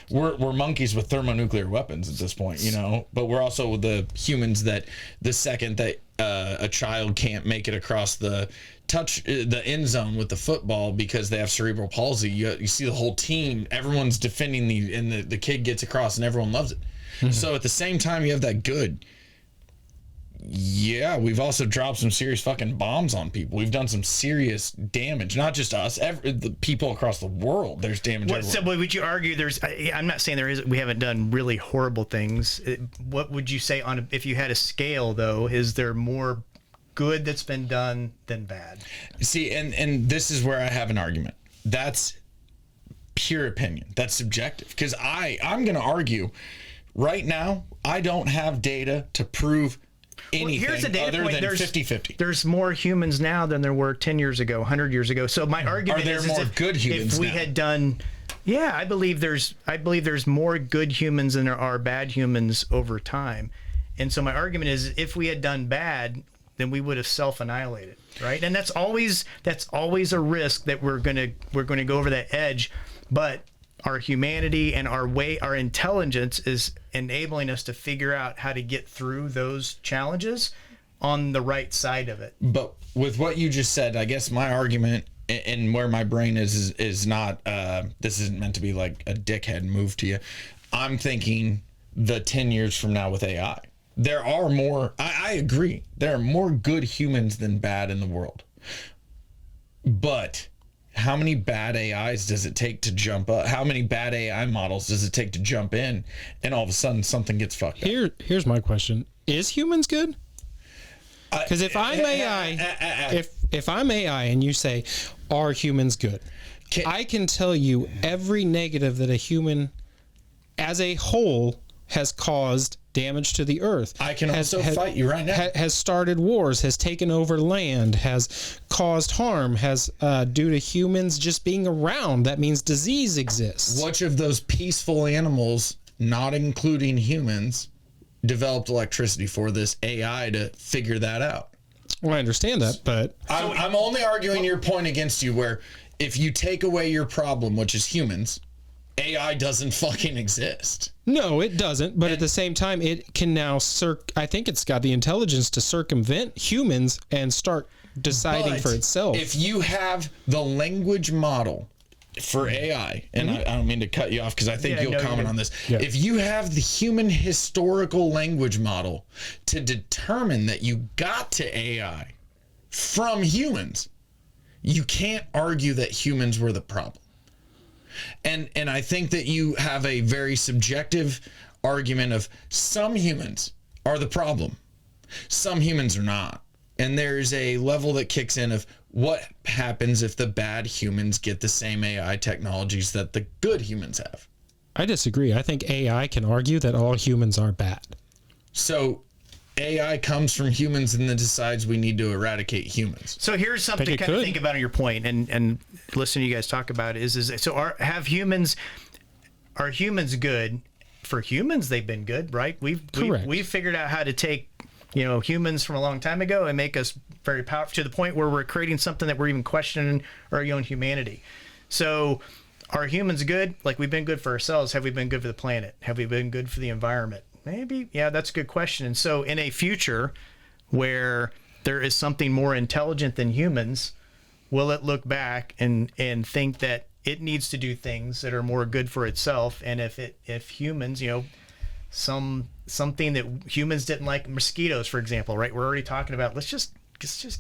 we're monkeys with thermonuclear weapons at this point, you know. But we're also the humans that the second that a child can't make it across the end zone with the football because they have cerebral palsy, you see the whole team, everyone's defending and the kid gets across and everyone loves it. So at the same time, you have that good. Yeah, we've also dropped some serious fucking bombs on people. We've done some serious damage, not just us, the people across the world. There's damage everywhere. So would you argue I'm not saying we haven't done really horrible things. What would you say if you had a scale, though? Is there more good that's been done than bad? See, and this is where I have an argument. That's pure opinion. That's subjective. Because I'm going to argue right now, I don't have data to prove anything other than 50-50. There's more humans now than there were 10 years ago, 100 years ago. So my argument is more good humans if we now? had done, I believe there's more good humans than there are bad humans over time. And so my argument is if we had done bad, then we would have self-annihilated, right? And that's always a risk that we're going to go over that edge, but our humanity and our intelligence is enabling us to figure out how to get through those challenges on the right side of it. But with what you just said, I guess my argument and where my brain is not, this isn't meant to be like a dickhead move to you. I'm thinking the 10 years from now with AI. There are more, I agree, there are more good humans than bad in the world. But how many bad AIs does it take to jump up? How many bad AI models does it take to jump in and all of a sudden something gets fucked up? Here's my question. Is humans good? Because if I'm AI, if I'm AI and you say, are humans good? I can tell you every negative that a human as a whole has caused damage to the earth. I can also fight you right now. Has started wars, has taken over land, has caused harm, has due to humans just being around. That means disease exists. Which of those peaceful animals, not including humans, developed electricity for this AI to figure that out? Well, I understand that, but I'm only arguing your point against you, where if you take away your problem, which is humans, AI doesn't fucking exist. No, it doesn't. But at the same time, it can now I think it's got the intelligence to circumvent humans and start deciding for itself. If you have the language model for AI, and I don't mean to cut you off because I think you'll comment on this. Yeah. If you have the human historical language model to determine that you got to AI from humans, you can't argue that humans were the problem. And I think that you have a very subjective argument of some humans are the problem. Some humans are not. And there's a level that kicks in of what happens if the bad humans get the same AI technologies that the good humans have. I disagree. I think AI can argue that all humans are bad. So AI comes from humans and then decides we need to eradicate humans. So here's something to kind of think about on your point and listen to you guys talk about is so are humans good? For humans, they've been good, right? We've figured out how to take humans from a long time ago and make us very powerful to the point where we're creating something that we're even questioning our own humanity. So are humans good? Like, we've been good for ourselves. Have we been good for the planet? Have we been good for the environment? Maybe. Yeah, that's a good question. And so in a future where there is something more intelligent than humans, will it look back and think that it needs to do things that are more good for itself? And if humans, something that humans didn't like, mosquitoes, for example, right? We're already talking about, let's just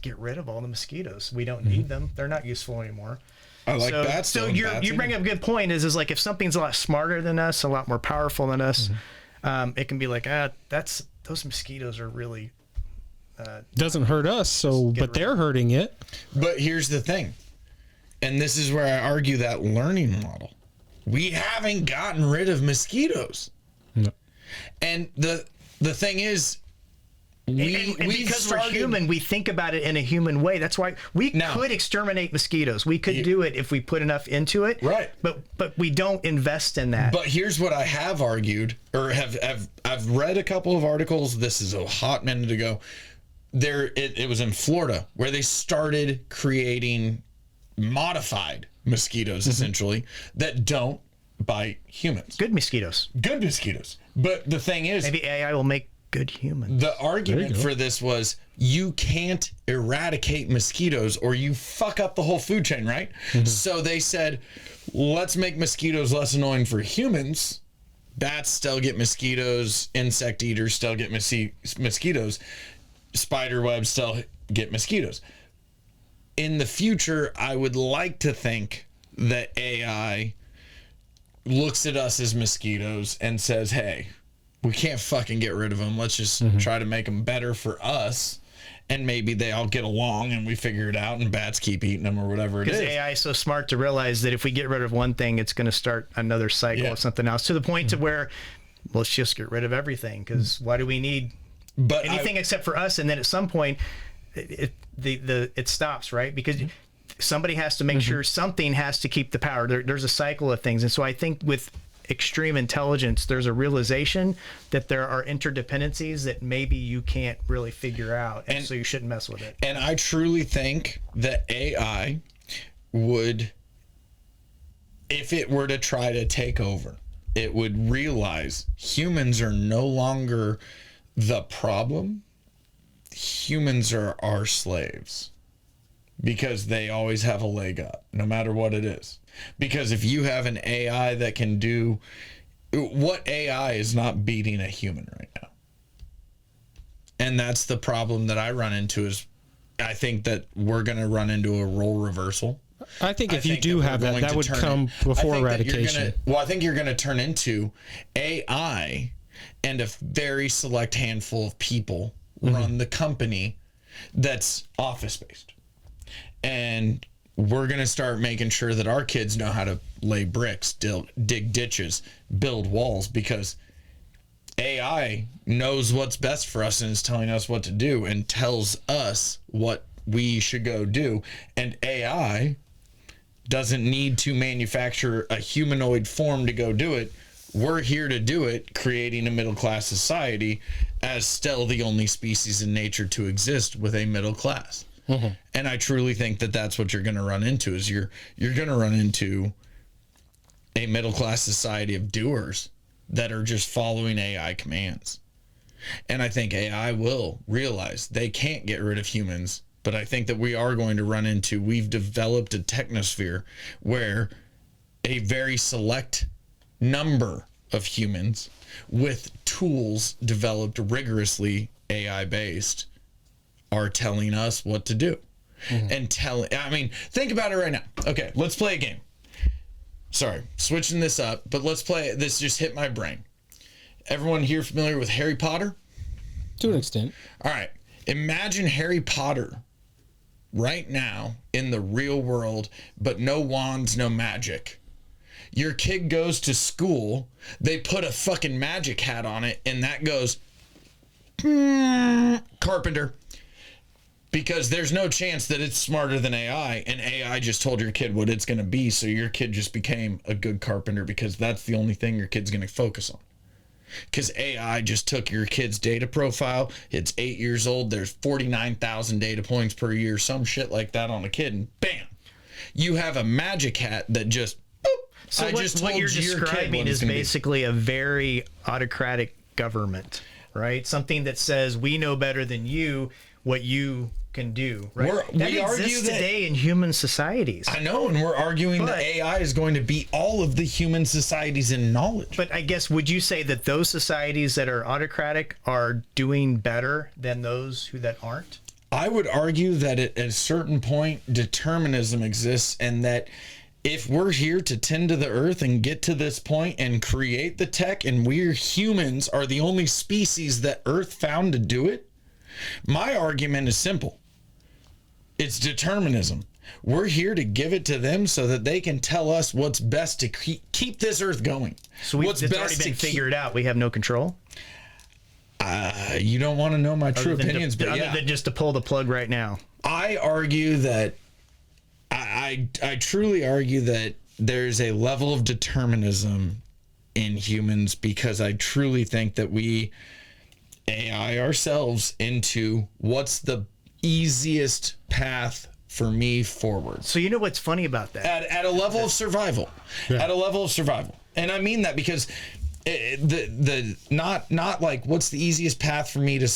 get rid of all the mosquitoes. We don't need them. They're not useful anymore. I like that. So you bring up a good point is like, if something's a lot smarter than us, a lot more powerful than us, it can be like, those mosquitoes are really doesn't hurt us, but they're hurting it. But here's the thing, and this is where I argue that learning model. We haven't gotten rid of mosquitoes. No. And the thing is, because we're human, we think about it in a human way. That's why we could exterminate mosquitoes. We could do it if we put enough into it. Right. But we don't invest in that. But here's what I have argued, or I've read a couple of articles. This is a hot minute ago. It was in Florida where they started creating modified mosquitoes, essentially, that don't by humans. Good mosquitoes. Good mosquitoes. But the thing is, Maybe AI will make good humans. the argument for this was you can't eradicate mosquitoes or you fuck up the whole food chain, right? So they said, let's make mosquitoes less annoying for humans. Bats still get mosquitoes, insect eaters still get mosquitoes, spider webs still get mosquitoes. In the future, I would like to think that AI looks at us as mosquitoes and says, hey, we can't fucking get rid of them. Let's just try to make them better for us. And maybe they all get along and we figure it out and bats keep eating them or whatever it is. Because AI is so smart to realize that if we get rid of one thing, it's going to start another cycle of something else, to the point to where let's just get rid of everything. Because why do we need anything except for us? And then at some point, it stops, right? Because somebody has to make sure something has to keep the power. There's a cycle of things. And so I think with extreme intelligence, there's a realization that there are interdependencies that maybe you can't really figure out, and so you shouldn't mess with it. And I truly think that AI would, if it were to try to take over, it would realize humans are no longer the problem. Humans are our slaves, because they always have a leg up, no matter what it is. Because if you have an AI that can do what AI is not beating a human right now. And that's the problem that I run into, is I think that we're going to run into a role reversal. I think if you do have that would come before eradication. I think you're going to turn into AI, and a very select handful of people run the company that's office-based. And we're going to start making sure that our kids know how to lay bricks, dig ditches, build walls, because AI knows what's best for us and is telling us what to do and tells us what we should go do. And AI doesn't need to manufacture a humanoid form to go do it. We're here to do it, creating a middle-class society, as still the only species in nature to exist with a middle class. And I truly think that that's what you're going to run into, is you're going to run into a middle-class society of doers that are just following AI commands. And I think AI will realize they can't get rid of humans, but I think that we are going to run into, we've developed a technosphere where a very select number of humans with tools developed rigorously AI-based are telling us what to do. And think about it right now. Okay, let's play a game. Sorry, switching this up, but let's play. This just hit my brain. Everyone here familiar with Harry Potter? To an extent. All right. Imagine Harry Potter right now in the real world, but no wands, no magic. Your kid goes to school, they put a fucking magic hat on it, and that goes, carpenter. Because there's no chance that it's smarter than AI, and AI just told your kid what it's going to be, so your kid just became a good carpenter, because that's the only thing your kid's going to focus on. Because AI just took your kid's data profile. It's 8 years old. There's 49,000 data points per year, some shit like that on a kid, and bam, you have a magic hat that just, boop. So what you're describing is basically a very autocratic government, right? Something that says we know better than you what you can do, right? That exists today in human societies. I know, and we're arguing that AI is going to beat all of the human societies in knowledge. But I guess, would you say that those societies that are autocratic are doing better than those that aren't? I would argue that at a certain point, determinism exists, and that if we're here to tend to the earth and get to this point and create the tech, and we're humans are the only species that Earth found to do it, my argument is simple. It's determinism. We're here to give it to them so that they can tell us what's best to keep this earth going. So it's already been figured out. We have no control? You don't want to know my true opinions, but other than just to pull the plug right now. I argue that, I truly argue that there's a level of determinism in humans, because I truly think that we AI ourselves into what's the easiest path for me forward. So you know what's funny about that? At a level of survival. Yeah. At a level of survival. And I mean that because not like what's the easiest path for me to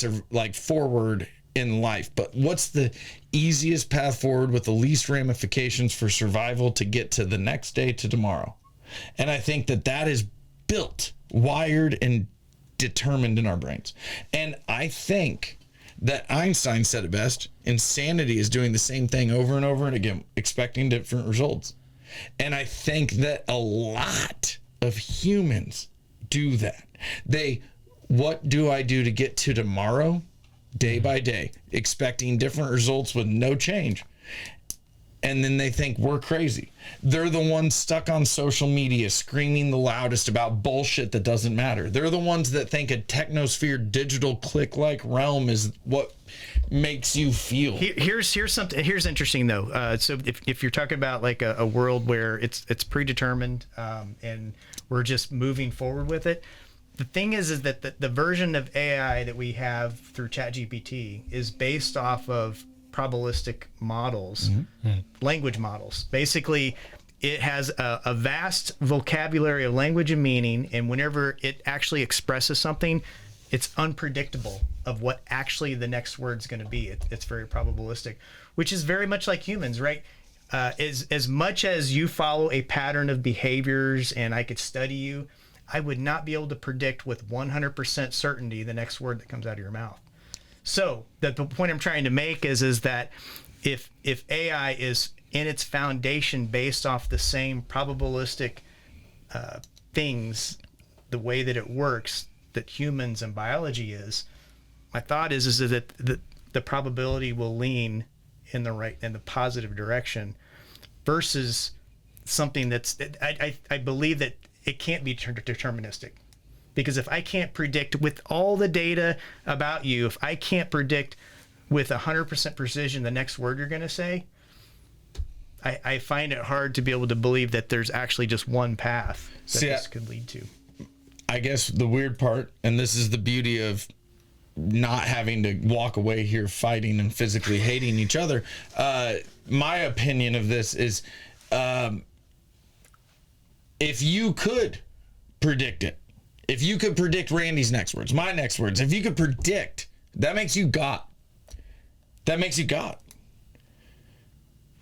forward in life, but what's the easiest path forward with the least ramifications for survival to get to the next day, to tomorrow. And I think that is built, wired, and determined in our brains. And I think that Einstein said it best: insanity is doing the same thing over and over and again, expecting different results. And I think that a lot of humans do that. What do I do to get to tomorrow, day by day, expecting different results with no change? And then they think we're crazy. They're the ones stuck on social media screaming the loudest about bullshit that doesn't matter. They're the ones that think a technosphere digital click-like realm is what makes you feel. Here's something. Here's interesting though. So if you're talking about like a world where it's predetermined and we're just moving forward with it, the thing is that the version of AI that we have through ChatGPT is based off of probabilistic models, language models. Basically, it has a vast vocabulary of language and meaning, and whenever it actually expresses something, it's unpredictable of what actually the next word's going to be. It's very probabilistic, which is very much like humans, right? As much as you follow a pattern of behaviors and I could study you, I would not be able to predict with 100% certainty the next word that comes out of your mouth. So the point I'm trying to make is that if AI is in its foundation based off the same probabilistic things, the way that it works, that humans and biology is, my thought is that the probability will lean in the positive direction versus something that's, I believe that it can't be deterministic. Because if I can't predict with all the data about you, if I can't predict with 100% precision the next word you're going to say, I find it hard to be able to believe that there's actually just one path that this could lead to. I guess the weird part, and this is the beauty of not having to walk away here fighting and physically hating each other. My opinion of this is if you could predict it, if you could predict Randy's next words, my next words, if you could predict, that makes you God. That makes you God.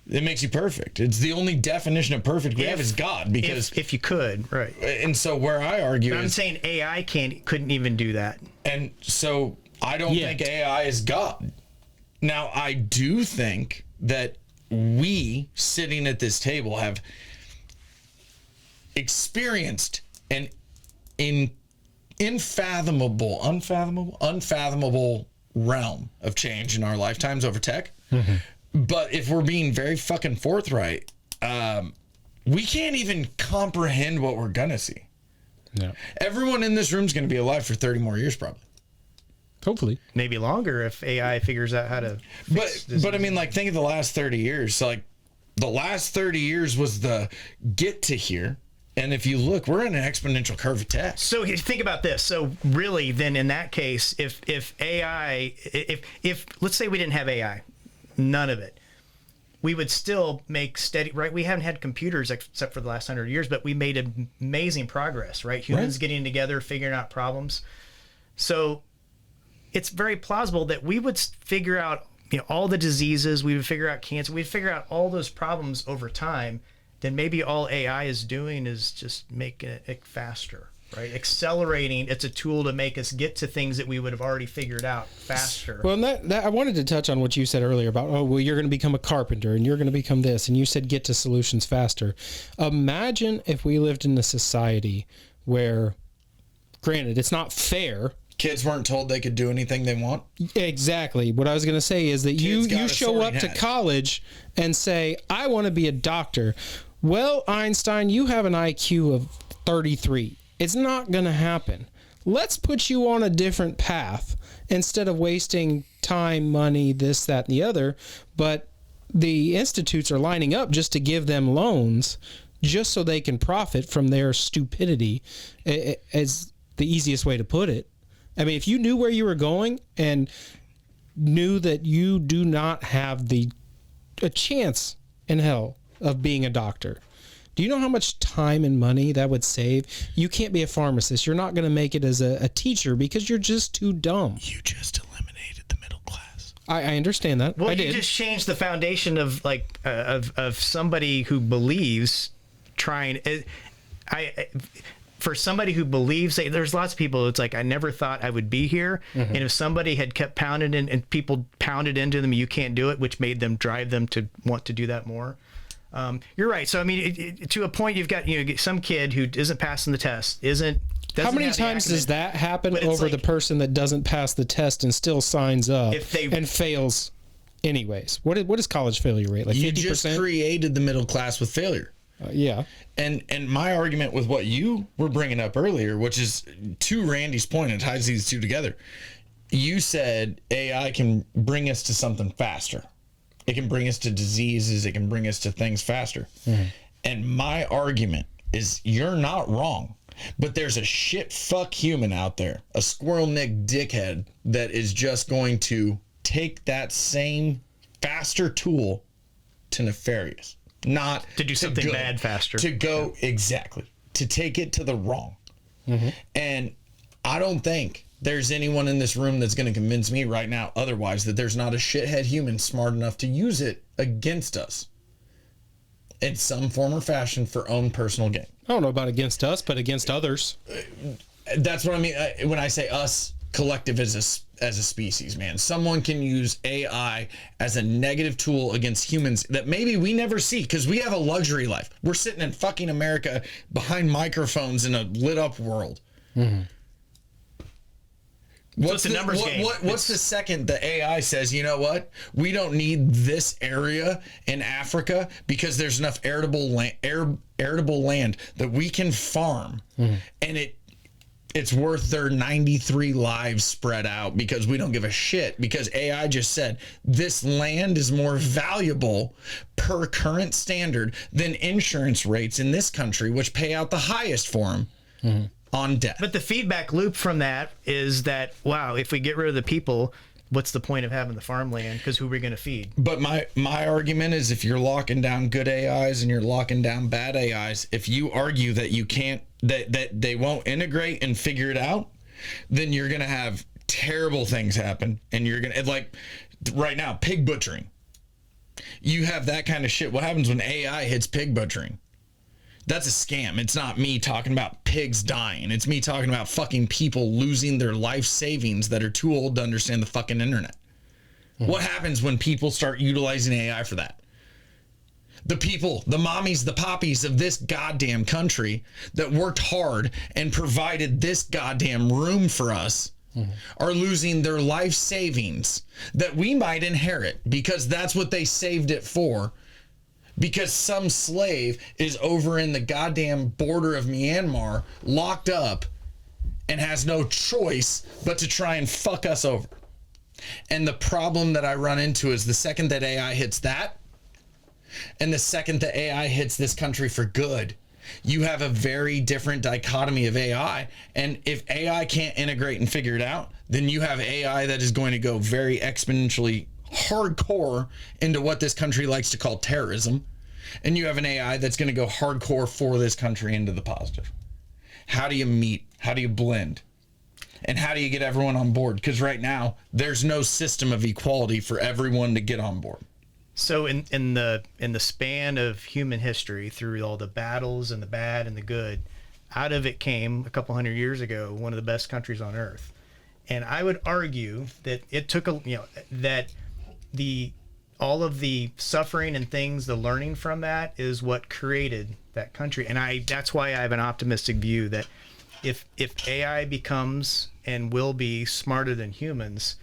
It makes you perfect. It's the only definition of perfect we have is God. Because if you could, right. And so where I argue I'm saying AI couldn't even do that. And so I don't think AI is God. Now, I do think that we sitting at this table have experienced an unfathomable realm of change in our lifetimes over tech. Mm-hmm. But if we're being very fucking forthright, we can't even comprehend what we're gonna see. No. Everyone in this room is gonna be alive for 30 more years, probably. Hopefully. Maybe longer if AI figures out how to fix But I mean, like, think of the last 30 years. So, like, the last 30 years was the get to here. And if you look, we're in an exponential curve of tech. So think about this. So really, then in that case, if AI, if let's say we didn't have AI, none of it, we would still make steady, right? We haven't had computers except for the last 100 years, but we made amazing progress, right? Humans getting together, figuring out problems. So it's very plausible that we would figure out, all the diseases, we would figure out cancer, we'd figure out all those problems over time. Then maybe all AI is doing is just making it faster, right? Accelerating. It's a tool to make us get to things that we would have already figured out faster. Well, and that I wanted to touch on what you said earlier about, you're going to become a carpenter and you're going to become this. And you said get to solutions faster. Imagine if we lived in a society where, granted, it's not fair. Kids weren't told they could do anything they want. Exactly. What I was going to say is that you show up to college and say, I want to be a doctor. Well, Einstein, you have an IQ of 33. It's not going to happen. Let's put you on a different path instead of wasting time, money, this, that, and the other. But the institutes are lining up just to give them loans just so they can profit from their stupidity, as the easiest way to put it. I mean, if you knew where you were going and knew that you do not have a chance in hell of being a doctor, Do you know how much time and money that would save? You can't be a pharmacist. You're not going to make it as a teacher because you're just too dumb. You just eliminated the middle class. I understand that. Well, I you did. just changed the foundation of like of somebody who believes trying. For somebody who believes, there's lots of people. It's like I never thought I would be here, and if somebody had kept pounding in, and people pounded into them, you can't do it, which made them drive them to want to do that more. You're right. So I mean, to a point, you've got some kid who isn't passing the test, How many times does that happen over the person that doesn't pass the test and still signs up and fails anyways? What is college failure rate? Like 50%? You just created the middle class with failure. Yeah. And my argument with what you were bringing up earlier, which is to Randy's point, it ties these two together. You said AI can bring us to something faster. It can bring us to diseases. It can bring us to things faster. And my argument is you're not wrong. But there's a shit fuck human out there, a squirrel neck dickhead that is just going to take that same faster tool to nefarious. Not to do something good, bad faster. To go, exactly. To take it to the wrong. And I don't think there's anyone in this room that's going to convince me right now otherwise, that there's not a shithead human smart enough to use it against us in some form or fashion for own personal gain. I don't know about against us, but against others. That's what I mean when I say us, collective as a species, man. Someone can use AI as a negative tool against humans that maybe we never see because we have a luxury life. We're sitting in fucking America behind microphones in a lit up world. What's the numbers game? What's the second the AI says, you know what? We don't need this area in Africa because there's enough arable land that we can farm, and it's worth their 93 lives spread out because we don't give a shit because AI just said this land is more valuable per current standard than insurance rates in this country, which pay out the highest for them on death. But the feedback loop from that is that, wow, if we get rid of the people, what's the point of having the farmland? Because who are we going to feed? But my argument is if you're locking down good AIs and you're locking down bad AIs, if you argue that you can't, that they won't integrate and figure it out, then you're going to have terrible things happen. And you're going to, like right now, pig butchering. You have that kind of shit. What happens when AI hits pig butchering? That's a scam. It's not me talking about pigs dying. It's me talking about fucking people losing their life savings that are too old to understand the fucking internet. What happens when people start utilizing AI for that? The people, the mommies, the poppies of this goddamn country that worked hard and provided this goddamn room for us are losing their life savings that we might inherit because that's what they saved it for. Because some slave is over in the goddamn border of Myanmar, locked up, and has no choice but to try and fuck us over. And the problem that I run into is the second that AI hits that, and the second that AI hits this country for good, you have a very different dichotomy of AI. And if AI can't integrate and figure it out, then you have AI that is going to go very exponentially hardcore into what this country likes to call terrorism, and you have an AI that's going to go hardcore for this country into the positive. How do you meet? How do you blend? And how do you get everyone on board? Because right now there's no system of equality for everyone to get on board. So in the span of human history, through all the battles and the bad and the good, out of it came a couple hundred years ago one of the best countries on earth. And I would argue that it took that all of the suffering and things, the learning from that is what created that country. And that's why I have an optimistic view that if AI becomes and will be smarter than humans,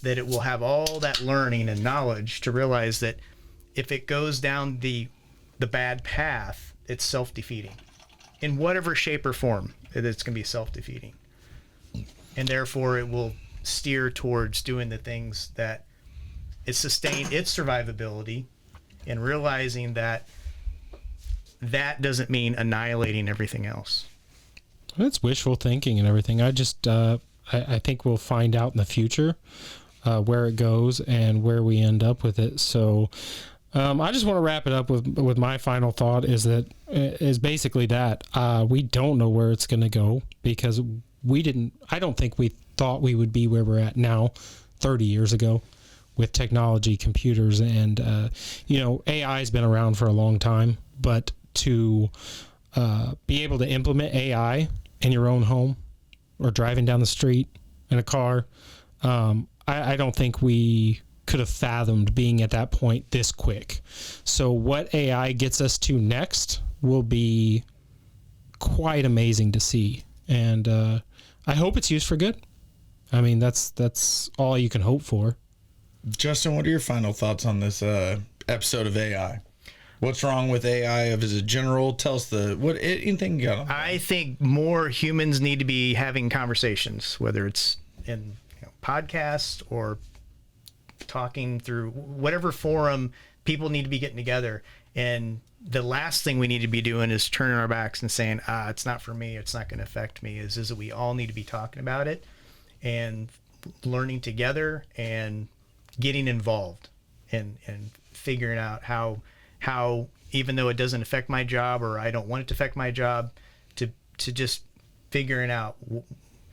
that it will have all that learning and knowledge to realize that if it goes down the bad path, it's self-defeating. In whatever shape or form, it's going to be self-defeating. And therefore it will steer towards doing the things that it sustain its survivability, and realizing that doesn't mean annihilating everything else. It's wishful thinking and everything. I just I think we'll find out in the future where it goes and where we end up with it. So I just want to wrap it up with my final thought is that is basically that we don't know where it's going to go because I don't think we thought we would be where we're at now 30 years ago with technology, computers, and, AI has been around for a long time, but to be able to implement AI in your own home or driving down the street in a car, I don't think we could have fathomed being at that point this quick. So what AI gets us to next will be quite amazing to see. And I hope it's used for good. I mean, that's all you can hope for. Justin, what are your final thoughts on this episode of AI? What's wrong with AI as a general? Tell us anything you got on that. I think more humans need to be having conversations, whether it's in podcasts or talking through whatever forum. People need to be getting together, and the last thing we need to be doing is turning our backs and saying, it's not for me, it's not going to affect me. Is that we all need to be talking about it and learning together and getting involved and figuring out how even though it doesn't affect my job or I don't want it to affect my job, to just figuring out,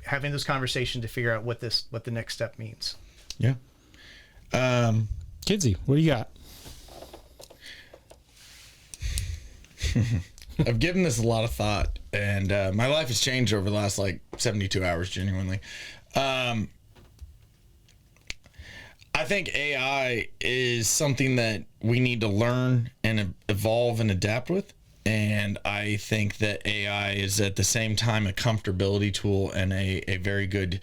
having those conversations to figure out what the next step means. Yeah. Ken-Zee, what do you got? I've given this a lot of thought, and my life has changed over the last 72 hours, genuinely. I think AI is something that we need to learn and evolve and adapt with. And I think that AI is at the same time a comfortability tool and a very good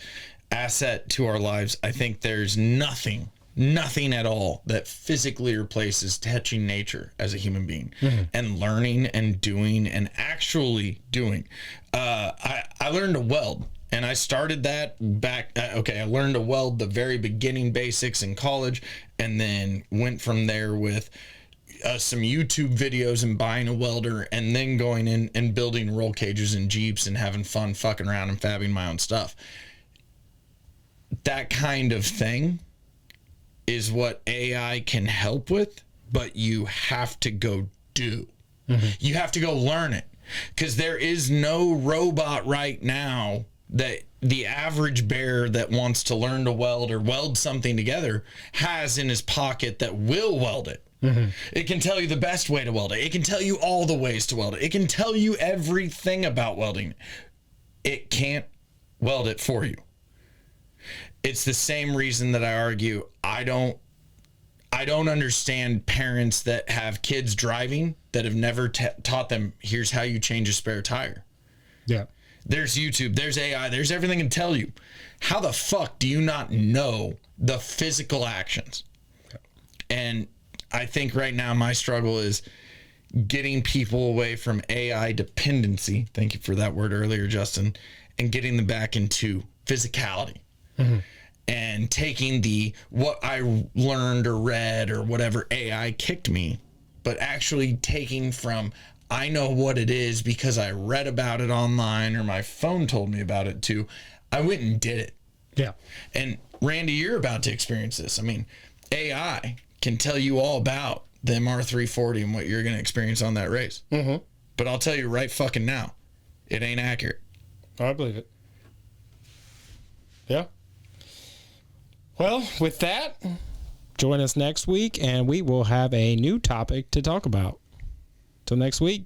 asset to our lives. I think there's nothing at all that physically replaces touching nature as a human being and learning and doing and actually doing. I learned to weld, and I started that back. I learned to weld the very beginning basics in college, and then went from there with some YouTube videos and buying a welder, and then going in and building roll cages and Jeeps and having fun fucking around and fabbing my own stuff. That kind of thing is what AI can help with, but you have to go do. You have to go learn it, because there is no robot right now that the average bear that wants to learn to weld or weld something together has in his pocket that will weld it. It can tell you the best way to weld it. It can tell you all the ways to weld it. It can tell you everything about welding. It can't weld it for you. It's the same reason that I argue I don't understand parents that have kids driving that have never taught them, here's how you change a spare tire. Yeah. There's YouTube, there's AI, there's everything to tell you. How the fuck do you not know the physical actions? And I think right now my struggle is getting people away from AI dependency. Thank you for that word earlier, Justin. And getting them back into physicality. And taking what I learned or read or whatever AI kicked me, but actually taking from, I know what it is because I read about it online or my phone told me about it, to I went and did it. Yeah. And Randy, you're about to experience this. I mean, AI can tell you all about the MR340 and what you're going to experience on that race. But I'll tell you right fucking now, it ain't accurate. I believe it. Yeah. Well, with that, join us next week and we will have a new topic to talk about. Till next week.